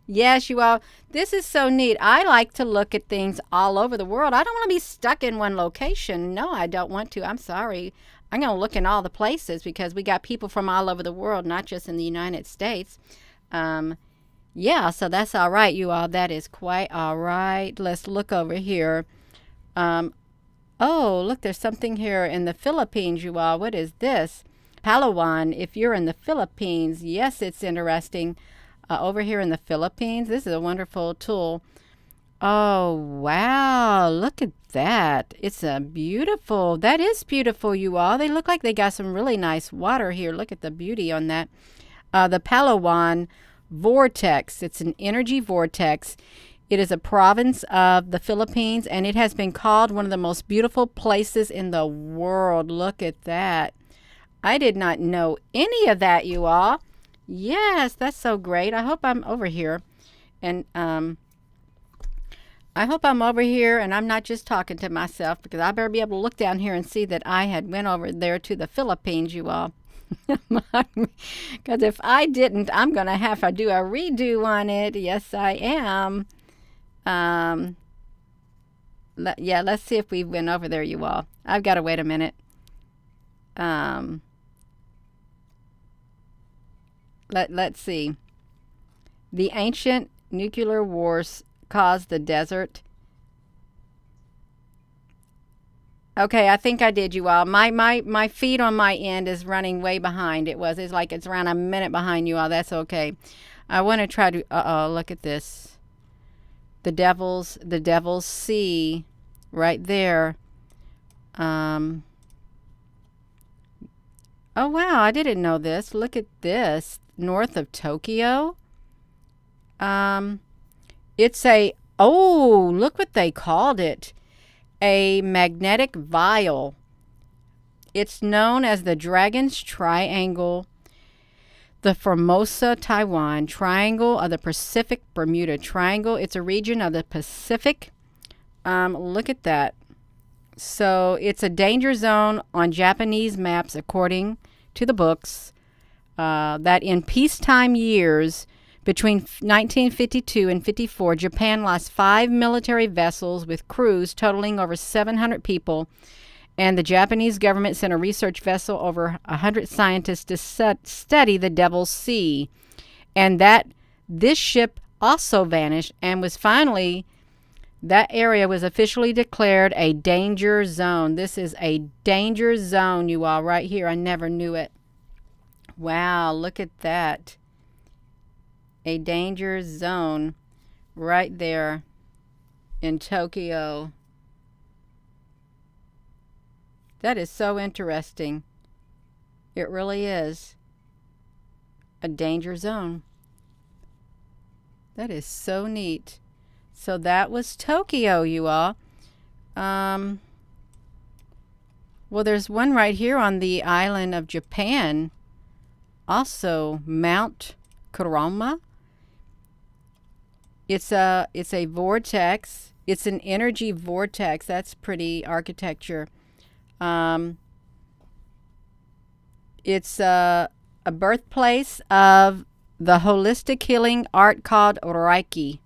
S1: Yes, you all. This is so neat. I like to look at things all over the world. I don't want to be stuck in one location. No, I don't want to. I'm sorry. I'm going to look in all the places because we got people from all over the world, not just in the United States. Yeah, so that's all right, you all. That is quite all right. Let's look over here. Oh, look, there's something here in the Philippines, you all. What is this? Palawan, if you're in the Philippines. Yes, it's interesting. Over here in the Philippines, this is a wonderful tool. Oh, wow. Look at that. It's a beautiful. That is beautiful, you all. They look like they got some really nice water here. Look at the beauty on that. The Palawan Vortex. It's an energy vortex. It is a province of the Philippines, and it has been called one of the most beautiful places in the world. Look at that. I did not know any of that, you all. Yes, that's so great. I hope I'm over here. And I hope I'm over here and I'm not just talking to myself, because I better be able to look down here and see that I had went over there to the Philippines, you all. Because if I didn't, I'm going to have to do a redo on it. Yes, I am. Yeah, let's see if we went over there, you all. I've got to wait a minute. Let's see. The ancient nuclear wars caused the desert. Okay, I think I did, you all. My feed on my end is running way behind. It's like it's around a minute behind, you all. That's okay. I want to try to look at this. The devil's sea right there. Oh wow, I didn't know this. Look at this. North of Tokyo. It's look what they called it. A magnetic vial. It's known as the Dragon's Triangle, the Formosa, Taiwan, Triangle of the Pacific, Bermuda Triangle. It's a region of the Pacific. Look at that. So it's a danger zone on Japanese maps, according to the books, that in peacetime years between 1952 and 54, Japan lost 5 military vessels with crews totaling over 700 people, and the Japanese government sent a research vessel over 100 scientists to study the Devil's Sea. And this ship also vanished and was finally, that area was officially declared a danger zone. This is a danger zone, you all, right here. I never knew it. Wow, look at that. A danger zone right there in Tokyo. That is so interesting. It really is a danger zone. That is so neat. So that was Tokyo, you all. Well, there's one right here on the island of Japan. Also, Mount Kurama. It's a vortex. It's an energy vortex. That's pretty architecture. It's a birthplace of the holistic healing art called Reiki.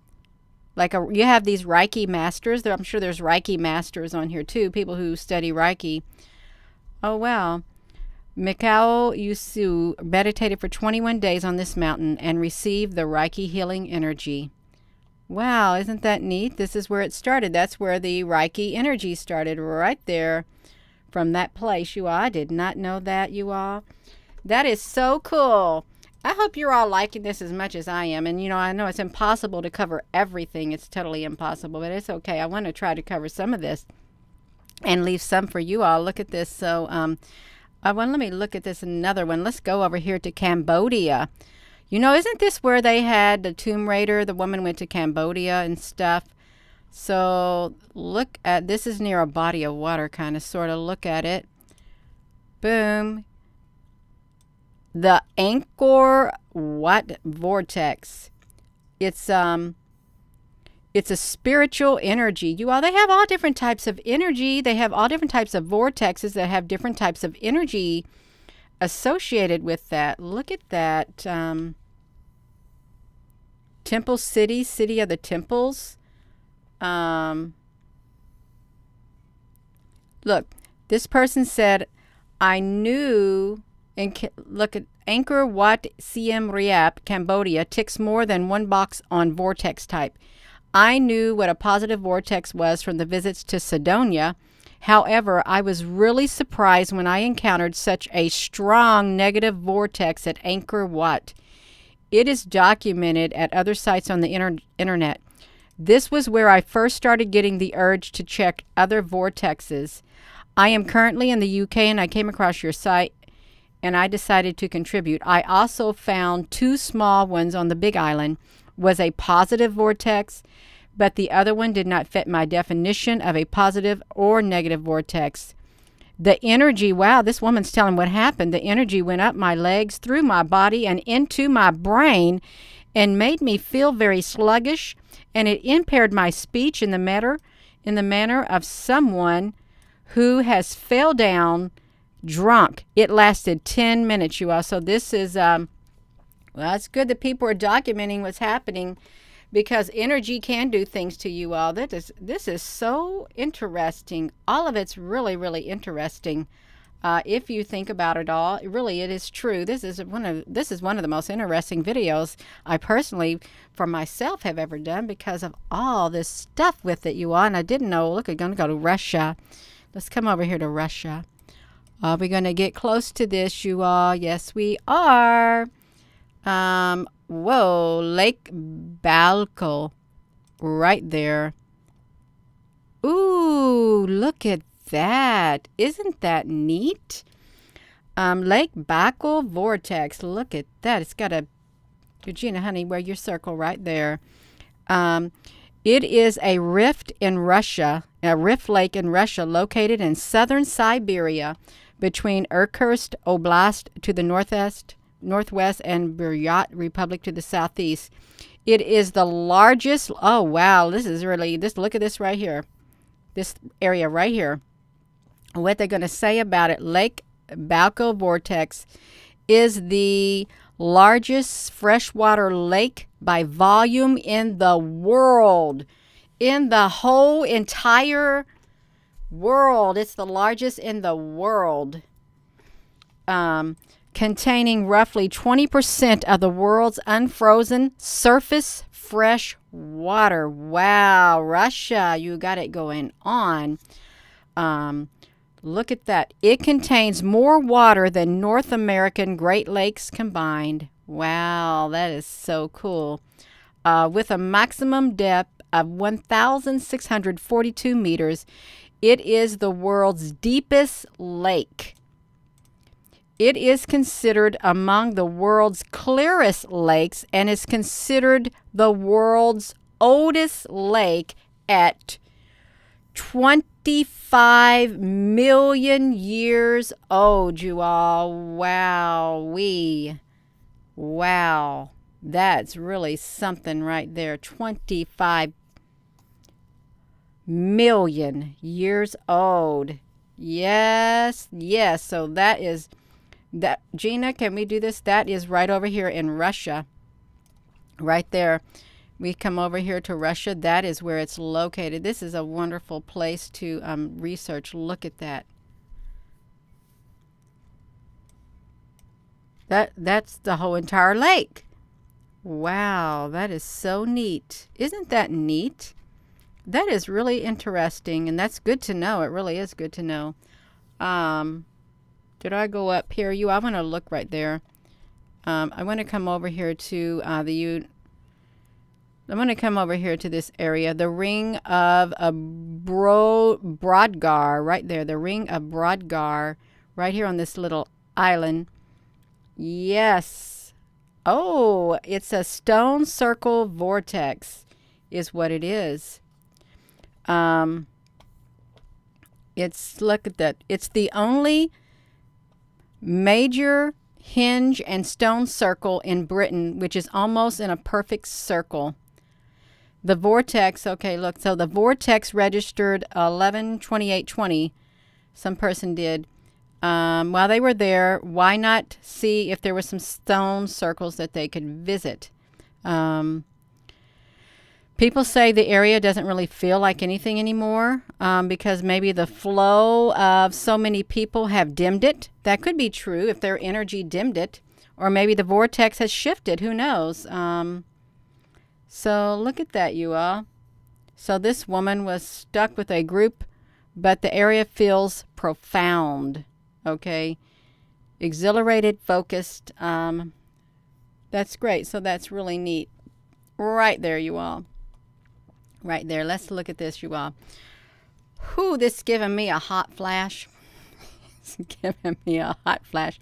S1: You have these Reiki masters. I'm sure there's Reiki masters on here too, people who study Reiki. Oh, wow. Mikao Yusu meditated for 21 days on this mountain and received the Reiki healing energy. Wow, isn't that neat? This is where it started. That's where the Reiki energy started, right there from that place, you all. I did not know that, you all. That is so cool. I hope you're all liking this as much as I am. And, I know it's impossible to cover everything. It's totally impossible, but it's okay. I want to try to cover some of this and leave some for you all. Look at this. So, let me look at this another one. Let's go over here to Cambodia. Isn't this where they had the Tomb Raider? The woman went to Cambodia and stuff. So, look at, this is near a body of water, kind of, sort of. Look at it. Boom. The Angkor Wat Vortex. It's a spiritual energy. You all, they have all different types of energy. They have all different types of vortexes that have different types of energy associated with that. Look at that. Temple City, City of the Temples. Look, this person said, I knew... And look at Angkor Wat Siem Reap, Cambodia, ticks more than one box on vortex type. I knew what a positive vortex was from the visits to Sidonia. However, I was really surprised when I encountered such a strong negative vortex at Angkor Wat. It is documented at other sites on the internet. This was where I first started getting the urge to check other vortexes. I am currently in the UK and I came across your site and I decided to contribute. I also found 2 small ones on the Big Island. Was a positive vortex, but the other one did not fit my definition of a positive or negative vortex. The energy, wow, this woman's telling what happened. The energy went up my legs, through my body, and into my brain, and made me feel very sluggish, and it impaired my speech in the manner of someone who has fell down drunk. It lasted 10 minutes, you all. So this is, well, it's good that people are documenting what's happening, because energy can do things to you all. This is so interesting. All of it's really, really interesting. If you think about it all, it is true. This is one of the most interesting videos I personally, for myself, have ever done, because of all this stuff with it, you all. And I didn't know. Look, we're going to go to Russia. Let's come over here to Russia. We're going to get close to this, you all. Yes, we are. Whoa, Lake Balco, right there. Ooh, look at that. Isn't that neat? Lake Balco Vortex. Look at that. It's got a, Eugenia, honey, wear your circle right there. It is a rift in Russia, a rift lake in Russia, located in southern Siberia, between Irkutsk Oblast to the northwest, and Buryat Republic to the southeast. It is the largest. Oh, wow. Look at this right here. This area right here. What they're going to say about it, Lake Balco Vortex is the largest freshwater lake by volume in the world. In the whole entire world. It's the largest in the world. Containing roughly 20% of the world's unfrozen surface fresh water. Wow, Russia, you got it going on. Look at that. It contains more water than North American Great Lakes combined. Wow, that is so cool. With a maximum depth of 1,642 meters, it is the world's deepest lake. It is considered among the world's clearest lakes and is considered the world's oldest lake at 25 million years old, you all. Wow. That's really something right there. 25 million years old. Yes. So that is that. Gina, can we do this? That is right over here in Russia. Right there. We come over here to Russia. That is where it's located. This is a wonderful place to research. Look at that. That's the whole entire lake. Wow, that is so neat. Isn't that neat? That is really interesting, and that's good to know. It really is good to know. Did I go up here? I want to look right there. I want to come over here to I'm going to come over here to this area, the Ring of Brodgar, right there, the Ring of Brodgar, right here on this little island. Yes. Oh, it's a stone circle vortex is what it is. Look at that. It's the only major hinge and stone circle in Britain, which is almost in a perfect circle. The vortex, okay, look, so the vortex registered 11/28/20. Some person did. While they were there, why not see if there were some stone circles that they could visit? People say the area doesn't really feel like anything anymore because maybe the flow of so many people have dimmed it. That could be true if their energy dimmed it. Or maybe the vortex has shifted. Who knows? So look at that, you all. So this woman was stuck with a group, but the area feels profound. Okay. Exhilarated, focused. That's great. So that's really neat. Right there, you all. Right there. Let's look at this, you all. Whew, this is giving me a hot flash. It's giving me a hot flash.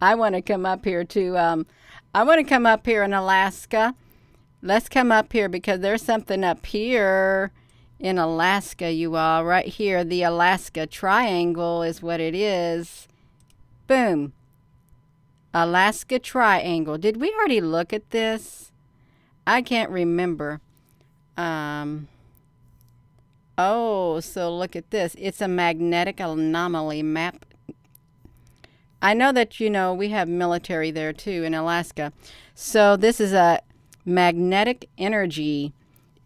S1: I want to come up here to, I want to come up here in Alaska. Let's come up here because there's something up here in Alaska, you all. Right here, the Alaska Triangle is what it is. Boom. Alaska Triangle. Did we already look at this? I can't remember. Oh, so look at this. It's a magnetic anomaly map. I know that, we have military there too in Alaska. So this is a magnetic energy.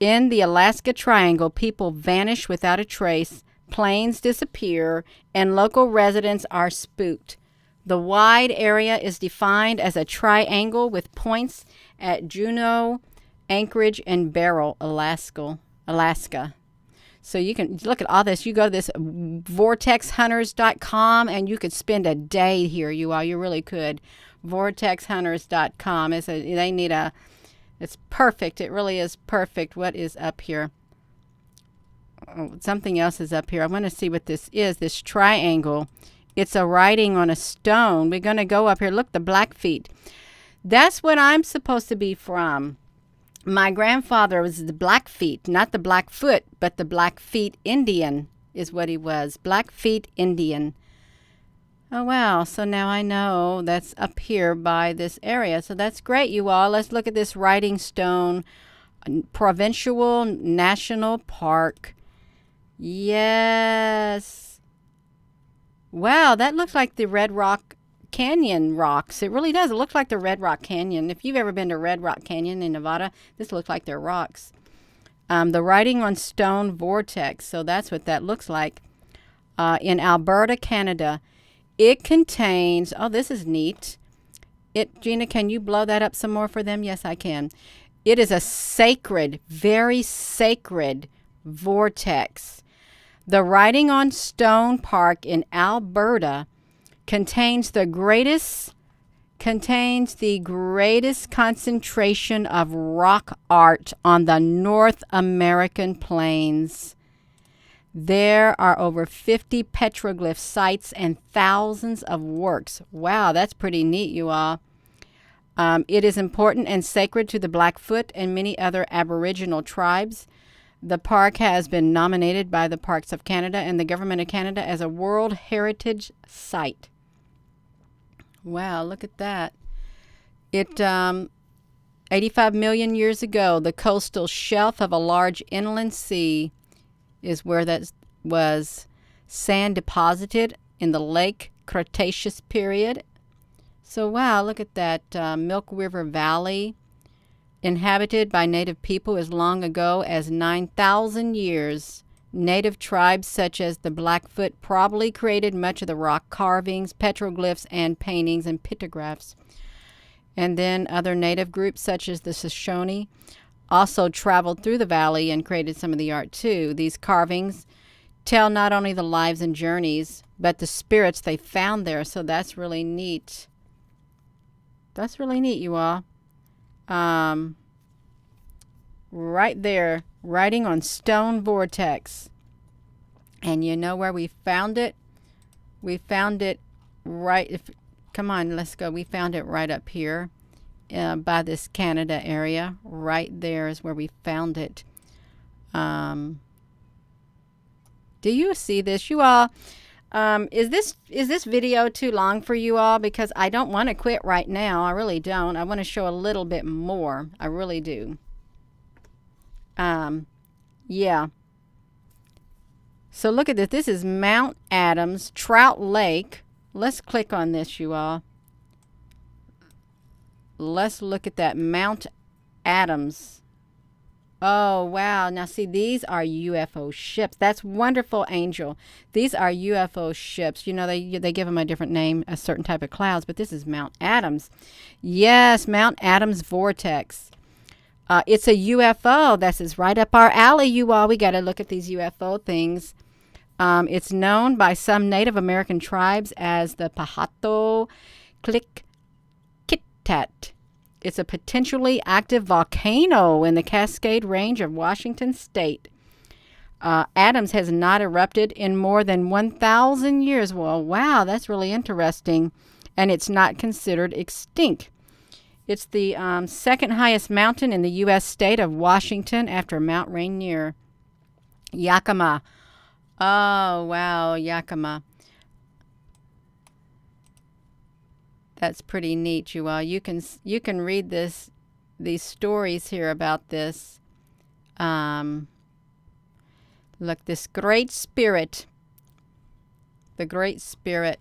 S1: In the Alaska Triangle, people vanish without a trace, planes disappear, and local residents are spooked. The wide area is defined as a triangle with points at Juneau, Anchorage, and Barrow, Alaska. So you can look at all this. You go to this vortexhunters.com and you could spend a day here, you all. You really could. Vortexhunters.com. It's perfect. It really is perfect. What is up here? Oh, something else is up here. I want to see what this is, this triangle. It's a writing on a stone. We're going to go up here. Look, the Blackfeet. That's what I'm supposed to be from. My grandfather was the Blackfeet, not the Blackfoot, but the Blackfeet Indian is what he was. Blackfeet Indian. Oh, wow. So now I know that's up here by this area. So that's great, you all. Let's look at this writing stone. Provincial National Park. Yes. Wow, that looks like the Red Rock Canyon rocks. It really does. It looks like the Red Rock Canyon. If you've ever been to Red Rock Canyon in Nevada, this looks like they're rocks. The writing on stone vortex. So that's what that looks like. In Alberta, Canada. It contains, oh, this is neat. Gina, can you blow that up some more for them? Yes, I can. It is a sacred, very sacred vortex. The writing on stone park in Alberta contains the greatest concentration of rock art on the North American plains. There are over 50 petroglyph sites and thousands of works. Wow, that's pretty neat, you all. It is important and sacred to the Blackfoot and many other Aboriginal tribes. The park has been nominated by the Parks of Canada and the Government of Canada as a World Heritage Site. Wow, look at that. It 85 million years ago, the coastal shelf of a large inland sea is where that was sand deposited in the late Cretaceous period. So wow, look at that. Milk River Valley, inhabited by native people as long ago as 9,000 years. Native tribes such as the Blackfoot probably created much of the rock carvings, petroglyphs, and paintings and pictographs. And then other native groups such as the Shoshone also traveled through the valley and created some of the art too. These carvings tell not only the lives and journeys, but the spirits they found there. So that's really neat. That's really neat, you all. Right there, writing on stone vortex. And you know where we found it? We found it right, come on, let's go. We found it right up here by this Canada area. Right there is where we found it. Do you see this, you all? Is this video too long for you all? Because I don't want to quit right now. I really don't. I want to show a little bit more. I really do. Yeah. So look at this. This is Mount Adams, Trout Lake. Let's click on this, you all. Let's look at that Mount Adams. Oh, wow. Now, see, these are UFO ships. That's wonderful, Angel. These are UFO ships. You know, they give them a different name, a certain type of clouds, but this is Mount Adams. Yes, Mount Adams Vortex. It's a UFO. This is right up our alley, you all. We got to look at these UFO things. It's known by some Native American tribes as the Pahato Klikkitat. It's a potentially active volcano in the Cascade Range of Washington State. Adams has not erupted in more than 1,000 years. Well, wow, that's really interesting. And it's not considered extinct. It's the second highest mountain in the U.S. state of Washington after Mount Rainier. Yakima. Oh, wow, Yakima. That's pretty neat, you all. You can read these stories here about this. Look, this great spirit, the great spirit,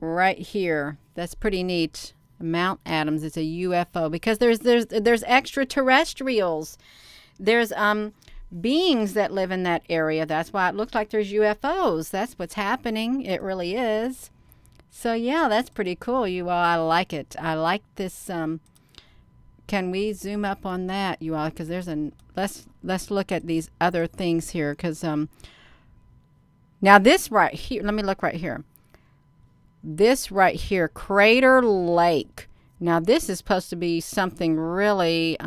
S1: right here. That's pretty neat. Mount Adams. It's a UFO because there's extraterrestrials. There's beings that live in that area. That's why it looks like there's UFOs. That's what's happening. It really is. So yeah, that's pretty cool, you all. I like it. I like this. Can we zoom up on that, you all? Because there's let's look at these other things here. Because now this right here. Let me look right here. This right here, Crater Lake. Now this is supposed to be something really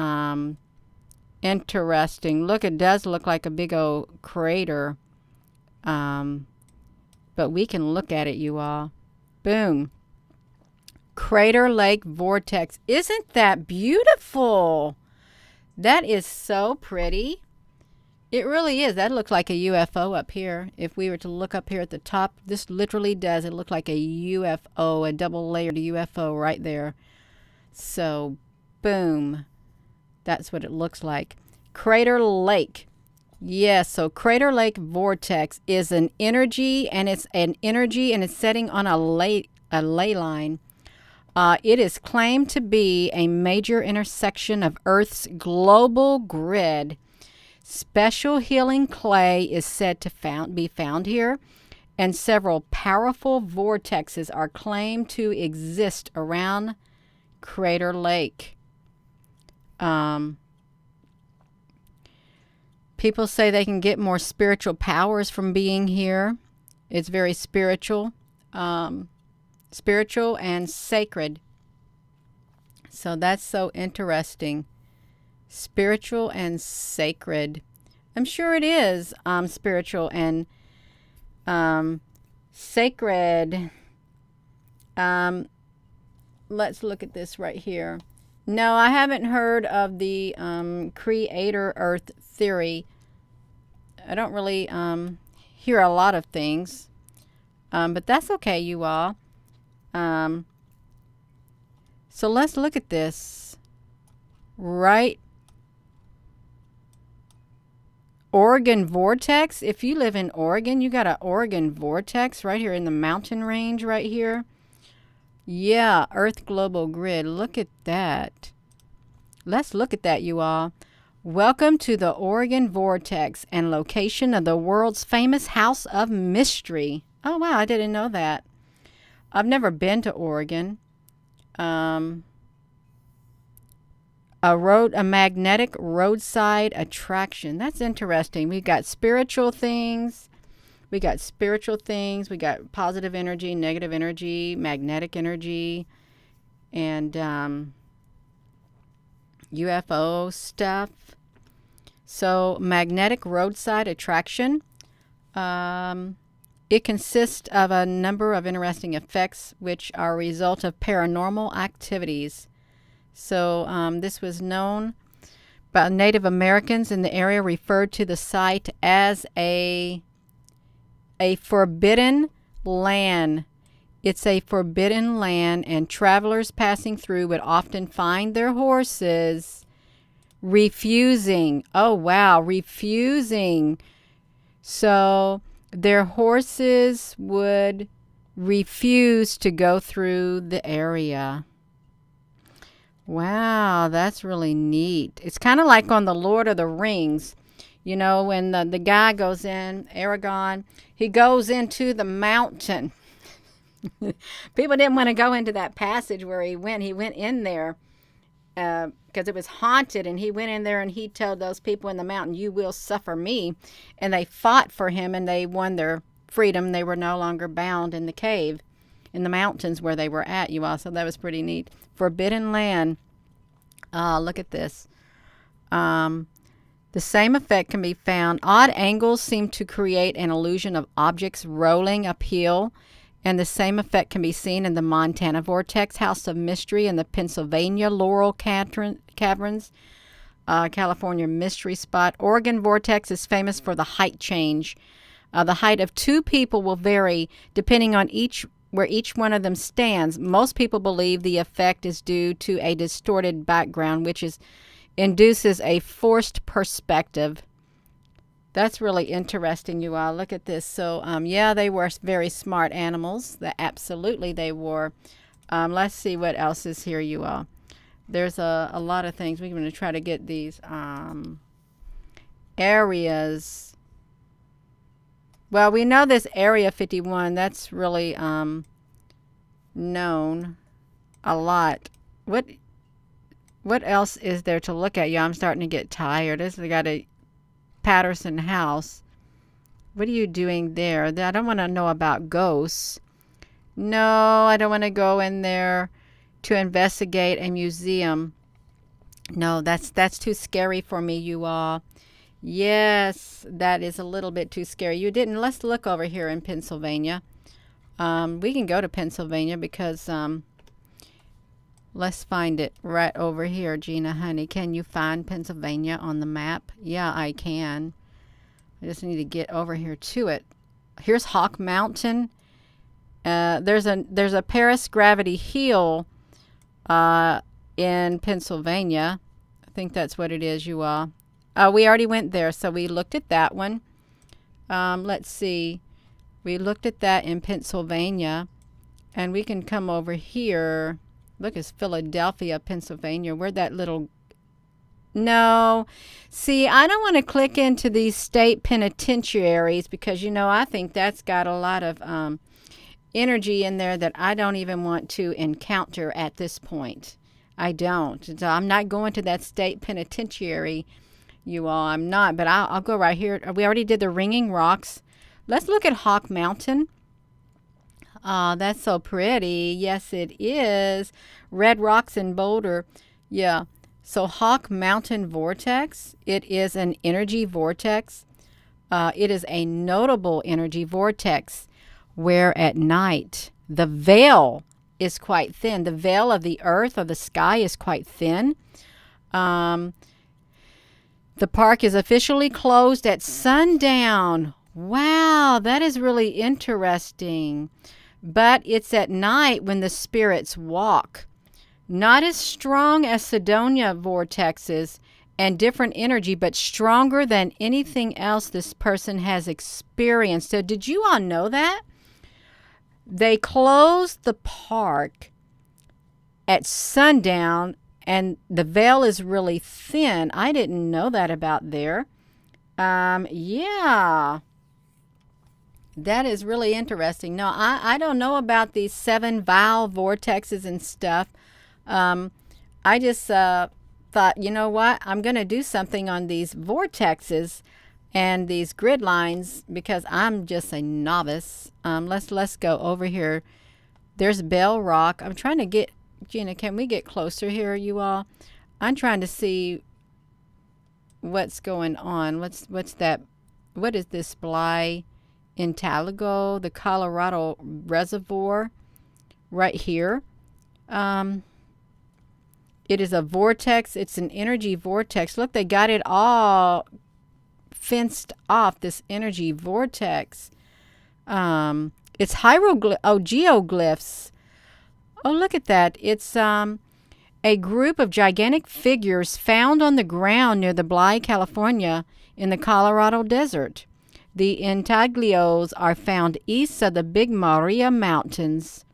S1: interesting. Look, it does look like a big old crater. But we can look at it, you all. Boom. Crater Lake Vortex. Isn't that beautiful? That is so pretty. It really is. That looks like a UFO up here. If we were to look up here at the top, this literally does. It look like a UFO, a double layered UFO right there. So, boom. That's what it looks like. Crater Lake. Yes, so Crater Lake Vortex is an energy, and it's setting on a ley line. It is claimed to be a major intersection of Earth's global grid. Special healing clay is said to be found here, and several powerful vortexes are claimed to exist around Crater Lake. People say they can get more spiritual powers from being here. It's very spiritual and sacred. So that's so interesting. Spiritual and sacred. I'm sure it is spiritual and sacred. Let's look at this right here. No, I haven't heard of the creator Earth theory. I don't really hear a lot of things, but that's okay, you all. Um, so let's look at this. Right. Oregon Vortex. If you live in Oregon, you got an Oregon Vortex right here in the mountain range right here. Yeah, Earth Global Grid. Look at that. Let's look at that, you all. Welcome to the Oregon Vortex and location of the world's famous House of Mystery. Oh, wow, I didn't know that. I've never been to Oregon. A magnetic roadside attraction. That's interesting. We got spiritual things. We got positive energy, negative energy, magnetic energy, and UFO stuff. So magnetic roadside attraction. It consists of a number of interesting effects which are a result of paranormal activities. So this was known by Native Americans in the area, referred to the site as a forbidden land. It's a forbidden land, and travelers passing through would often find their horses refusing. Oh, wow, refusing. So their horses would refuse to go through the area. Wow, that's really neat. It's kind of like on the Lord of the Rings. You know, when the guy goes in, Aragorn, he goes into the mountain. People didn't want to go into that passage where he went. He went in there because it was haunted, and he went in there and he told those people in the mountain, "You will suffer me." And they fought for him, and they won their freedom. They were no longer bound in the cave, in the mountains where they were at, you all. So that was pretty neat. Forbidden land. Look at this. The same effect can be found. Odd angles seem to create an illusion of objects rolling uphill, and the same effect can be seen in the Montana Vortex, House of Mystery, and the Pennsylvania Laurel Caverns, California Mystery Spot. Oregon Vortex is famous for the height change. The height of two people will vary depending on where each one of them stands. Most people believe the effect is due to a distorted background, which induces a forced perspective. That's really interesting, you all. Look at this. So, yeah, they were very smart animals. Absolutely, they were. Let's see what else is here, you all. There's a lot of things. We're going to try to get these areas. Well, we know this Area 51. That's really known a lot. What else is there to look at? Yeah, I'm starting to get tired. We got a Patterson House. What are you doing there? I don't want to know about ghosts. No, I don't want to go in there to investigate a museum. No, that's too scary for me, you all. Yes, that is a little bit too scary. You didn't. Let's look over here in Pennsylvania. We can go to Pennsylvania because let's find it right over here, Gina, honey. Can you find Pennsylvania on the map? Yeah, I can. I just need to get over here to it. Here's Hawk Mountain. There's a Paris Gravity Hill in Pennsylvania. I think that's what it is, you all. We already went there, so we looked at that one. Let's see. We looked at that in Pennsylvania, and we can come over here. Look, it's Philadelphia, Pennsylvania. Where'd that little... No. See, I don't want to click into these state penitentiaries because, you know, I think that's got a lot of energy in there that I don't even want to encounter at this point. I don't. So I'm not going to that state penitentiary, you all. I'm not, but I'll go right here. We already did the Ringing Rocks. Let's look at Hawk Mountain. Oh, that's so pretty. Yes, it is. Red rocks and boulder. Yeah. So Hawk Mountain Vortex, it is an energy vortex. It is a notable energy vortex where at night the veil is quite thin. The veil of the earth or the sky is quite thin. The park is officially closed at sundown. Wow, that is really interesting. But it's at night when the spirits walk. Not as strong as Cydonia vortexes and different energy, but stronger than anything else this person has experienced. So did you all know that? They closed the park at sundown and the veil is really thin. I didn't know that about there. Yeah. That is really interesting. No, I don't know about these 7 vowel vortexes and stuff. I just thought, you know what? I'm going to do something on these vortexes and these grid lines because I'm just a novice. Let's go over here. There's Bell Rock. I'm trying to get, Gina, can we get closer here, you all? I'm trying to see what's going on. What's that? What is this Bly in Talago, the Colorado Reservoir right here? It is a vortex. It's an energy vortex. Look, they got it all fenced off, this energy vortex. It's geoglyphs. Oh, look at that. It's a group of gigantic figures found on the ground near the Bly, California, in the Colorado Desert. The intaglios are found east of the Big Maria Mountains.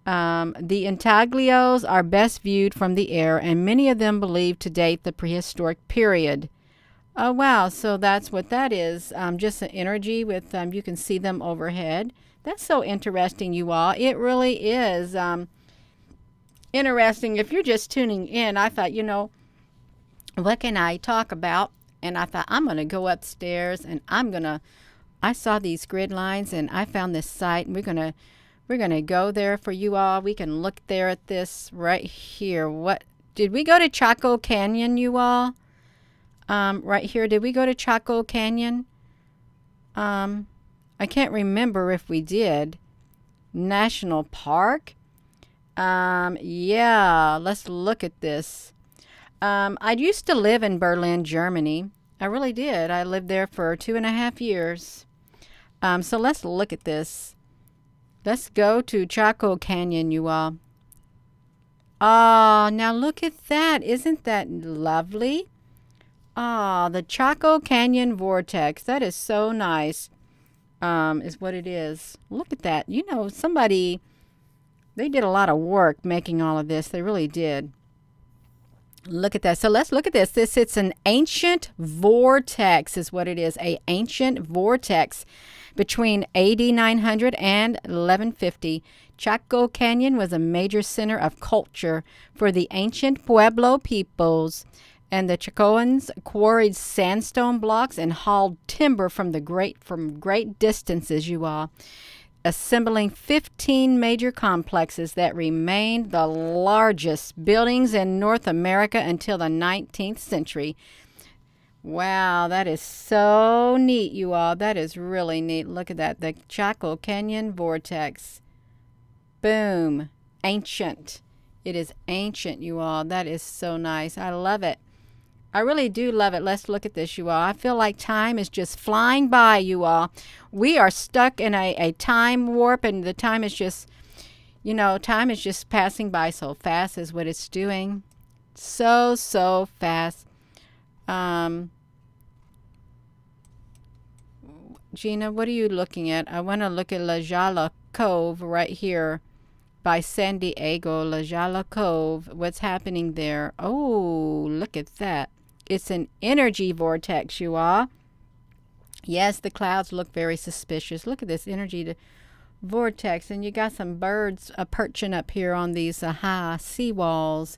S1: The intaglios are best viewed from the air, and many of them believed to date the prehistoric period. Oh, wow. So that's what that is. Just an energy with, you can see them overhead. That's so interesting, you all. It really is interesting. If you're just tuning in, I thought, what can I talk about? And I thought, I'm going to go upstairs and I saw these grid lines and I found this site and we're going to go there for you all. We can look there at this right here. What did we go to Chaco Canyon, you all? Right here. Did we go to Chaco Canyon? I can't remember if we did. National Park? Yeah, let's look at this. I used to live in Berlin, Germany. I really did. I lived there for 2.5 years. So let's look at this. Let's go to Chaco Canyon, you all. Oh, now look at that. Isn't that lovely? Ah, the Chaco Canyon Vortex. That is so nice, is what it is. Look at that. They did a lot of work making all of this. They really did. Look at that. So let's look at this. It's an ancient vortex is what it is. An ancient vortex between AD 900 and 1150. Chaco Canyon was a major center of culture for the ancient Pueblo peoples, and the Chacoans quarried sandstone blocks and hauled timber from great distances, you all, assembling 15 major complexes that remained the largest buildings in North America until the 19th century. Wow, that is so neat, you all. That is really neat. Look at that. The Chaco Canyon Vortex. Boom. Ancient. It is ancient, you all. That is so nice. I love it. I really do love it. Let's look at this, you all. I feel like time is just flying by, you all. We are stuck in a time warp, and the time is just, time is just passing by so fast is what it's doing. So fast. Gina, what are you looking at? I want to look at La Jala Cove right here by San Diego. La Jala Cove. What's happening there? Oh, look at that. It's an energy vortex, you all. Yes, the clouds look very suspicious. Look at this energy vortex. And you got some birds perching up here on these high seawalls.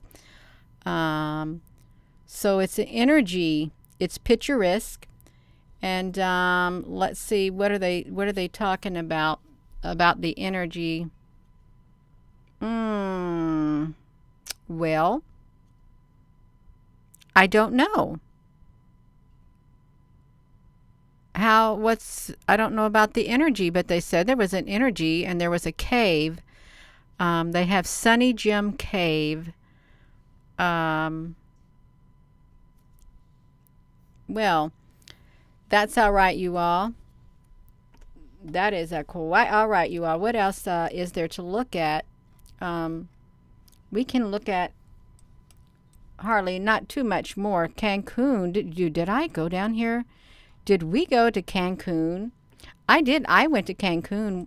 S1: So it's an energy. It's picturesque. And let's see, what are they talking about the energy? Well, I don't know. I don't know about the energy, but they said there was an energy and there was a cave. They have Sunny Gem Cave. Well, that's all right, you all. That is quite all right, you all. What else is there to look at? We can look at hardly not too much more. Cancun. Did I go down here? Did we go to Cancun? I did. I went to Cancun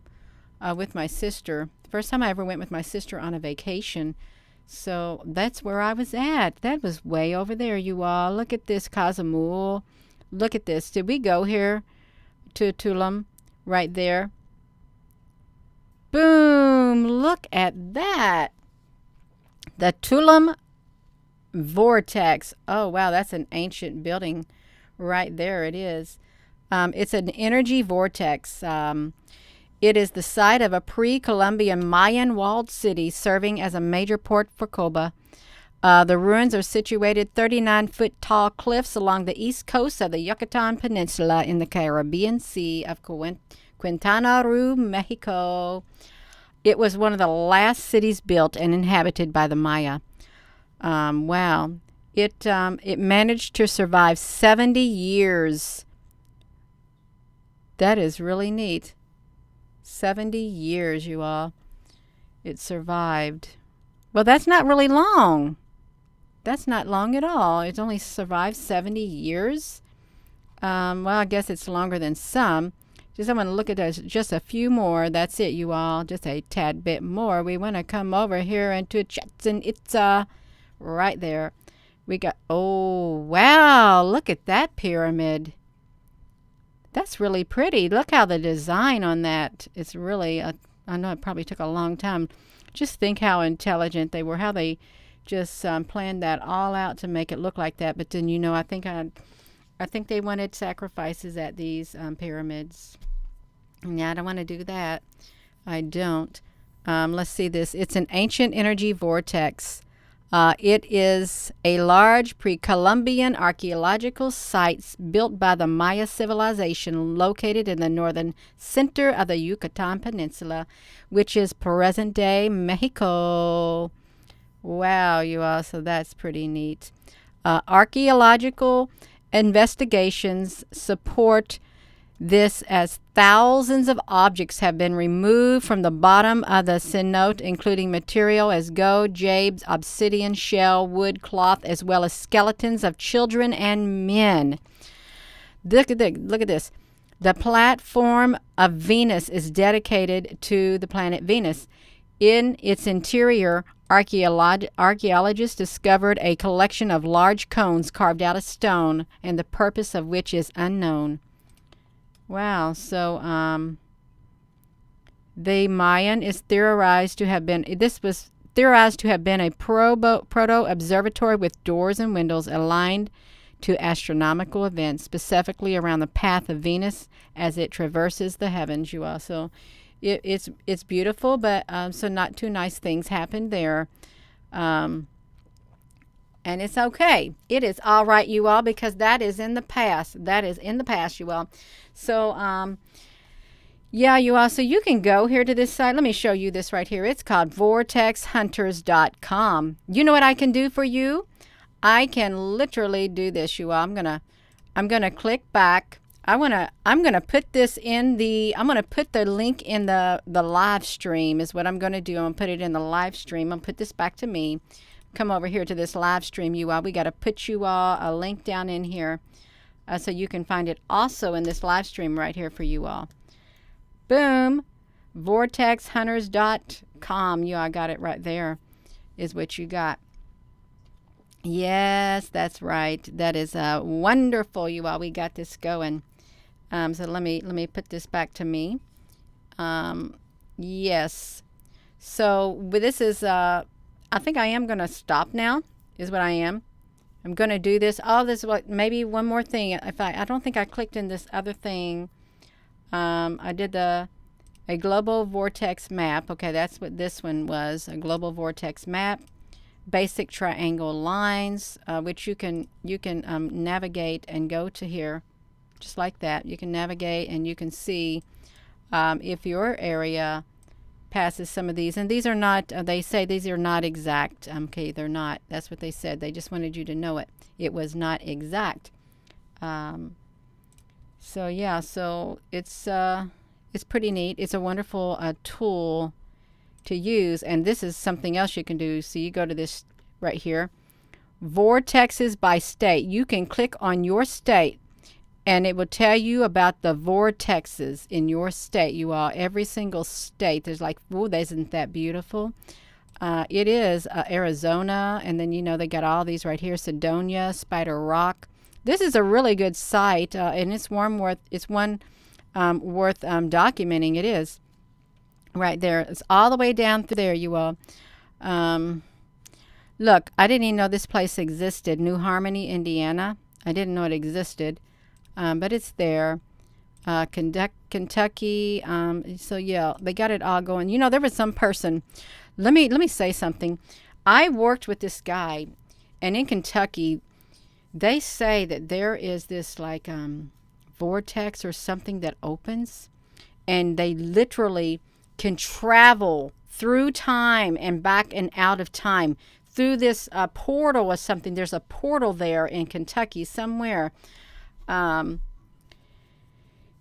S1: with my sister. First time I ever went with my sister on a vacation. So that's where I was at. That was way over there, you all. Look at this, Cozumel. Look at this. Did we go here to Tulum? Right there. Boom! Look at that. The Tulum Vortex. Oh, wow. That's an ancient building right there. It is. It's an energy vortex. It is the site of a pre-Columbian Mayan walled city serving as a major port for Cuba. The ruins are situated 39-foot tall cliffs along the east coast of the Yucatan Peninsula in the Caribbean Sea of Quintana Roo, Mexico. It was one of the last cities built and inhabited by the Maya. Wow. It managed to survive 70 years. That is really neat. 70 years, you all. It survived. Well, that's not really long. That's not long at all. It's only survived 70 years. Well, I guess it's longer than some. Just I want to look at just a few more. That's it, you all. Just a tad bit more. We want to come over here into Chichen Itza. Right there. We got, oh, wow. Look at that pyramid. That's really pretty. Look how the design on that is really, I know it probably took a long time. Just think how intelligent they were, how they just planned that all out to make it look like that. But then, you know, I think they wanted sacrifices at these pyramids. Yeah, I don't want to do that. I don't. Let's see this. It's an ancient energy vortex. It is a large pre-Columbian archaeological site built by the Maya civilization located in the northern center of the Yucatan Peninsula, which is present-day Mexico. Wow, you all, so that's pretty neat. Archaeological investigations support this as thousands of objects have been removed from the bottom of the cenote, including material as gold, jades, obsidian, shell, wood, cloth, as well as skeletons of children and men. Look at this. The platform of Venus is dedicated to the planet Venus. In its interior, archaeologists discovered a collection of large cones carved out of stone, and the purpose of which is unknown. Wow, so the Mayan is theorized to have been, this was theorized to have been a proto-observatory with doors and windows aligned to astronomical events, specifically around the path of Venus as it traverses the heavens, you all. So it's beautiful, but so not too nice things happened there. And it's okay. It is all right, you all, because that is in the past. That is in the past, you all. So, yeah, you all. So you can go here to this site. Let me show you this right here. It's called vortexhunters.com. You know what I can do for you? I can literally do this, you all. I'm gonna click back. I'm gonna put this in the. I'm gonna put the link in the live stream. Is what I'm gonna do. I'm gonna put it in the live stream. I'm gonna put this back to me. Come over here to this live stream, you all. We got to put you all a link down in here so you can find it also in this live stream right here for you all. Boom. Vortexhunters.com. You all got it right there is what you got. Yes, that's right. That is wonderful, you all. We got this going. So let me put this back to me. Yes. So this is... I think I am going to stop now, is what I am. I'm going to do this. Oh, this is what, maybe one more thing. I don't think I clicked in this other thing. I did a global vortex map. Okay, that's what this one was, a global vortex map. Basic triangle lines, which you can navigate and go to here, just like that. You can navigate and you can see if your area passes some of these, and these are not, they say these are not exact. Okay, they're not. That's what they said. They just wanted you to know it. It was not exact. So yeah, so it's pretty neat. It's a wonderful tool to use, and this is something else you can do. So you go to this right here, Vortexes by state. You can click on your state, and it will tell you about the vortexes in your state. You all, every single state. There's like, oh, isn't that beautiful? It is Arizona, and then you know they got all these right here: Sedonia, Spider Rock. This is a really good site, and it's one worth documenting. It is right there. It's all the way down through there, you all. Look, I didn't even know this place existed. New Harmony, Indiana. I didn't know it existed, but it's there. Kentucky. So yeah, they got it all going. You know, there was some person. Let me say something. I worked with this guy, and in Kentucky, they say that there is this like vortex or something that opens, and they literally can travel through time and back and out of time through this portal or something. There's a portal there in Kentucky somewhere.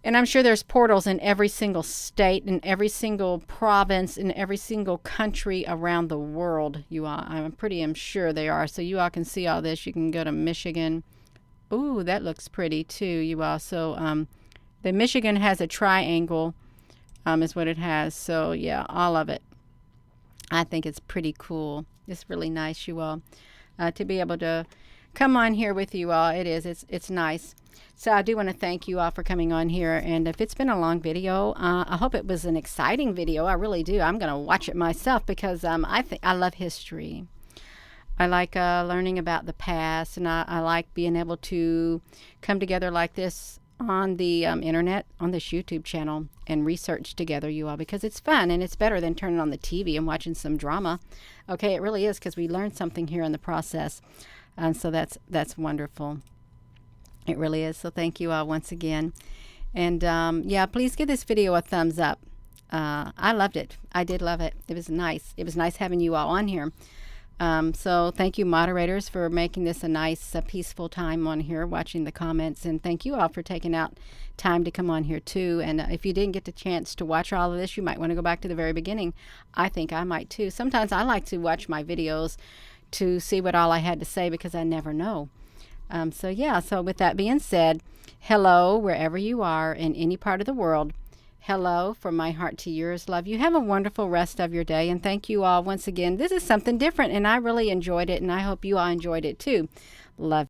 S1: And I'm sure there's portals in every single state, in every single province, in every single country around the world. You all, I'm sure they are. So you all can see all this. You can go to Michigan. Ooh, that looks pretty too, you all. So the Michigan has a triangle, is what it has. So yeah, all of it. I think it's pretty cool. It's really nice, you all, to be able to come on here with you all. It is. It's nice. So I do want to thank you all for coming on here. And if it's been a long video, I hope it was an exciting video. I really do. I'm going to watch it myself because I love history. I like learning about the past, and I like being able to come together like this on the internet, on this YouTube channel, and research together, you all, because it's fun and it's better than turning on the TV and watching some drama. Okay, it really is, because we learn something here in the process. And so that's wonderful. It really is. So thank you all once again. And yeah, please give this video a thumbs up. I loved it. I did love it. It was nice. It was nice having you all on here. So thank you, moderators, for making this a nice, peaceful time on here, watching the comments. And thank you all for taking out time to come on here too. And if you didn't get the chance to watch all of this, you might want to go back to the very beginning. I think I might too. Sometimes I like to watch my videos to see what all I had to say, because I never know. So yeah, so with that being said, hello, wherever you are in any part of the world. Hello from my heart to yours. Love you. Have a wonderful rest of your day. And thank you all once again. This is something different, and I really enjoyed it, and I hope you all enjoyed it too. Love.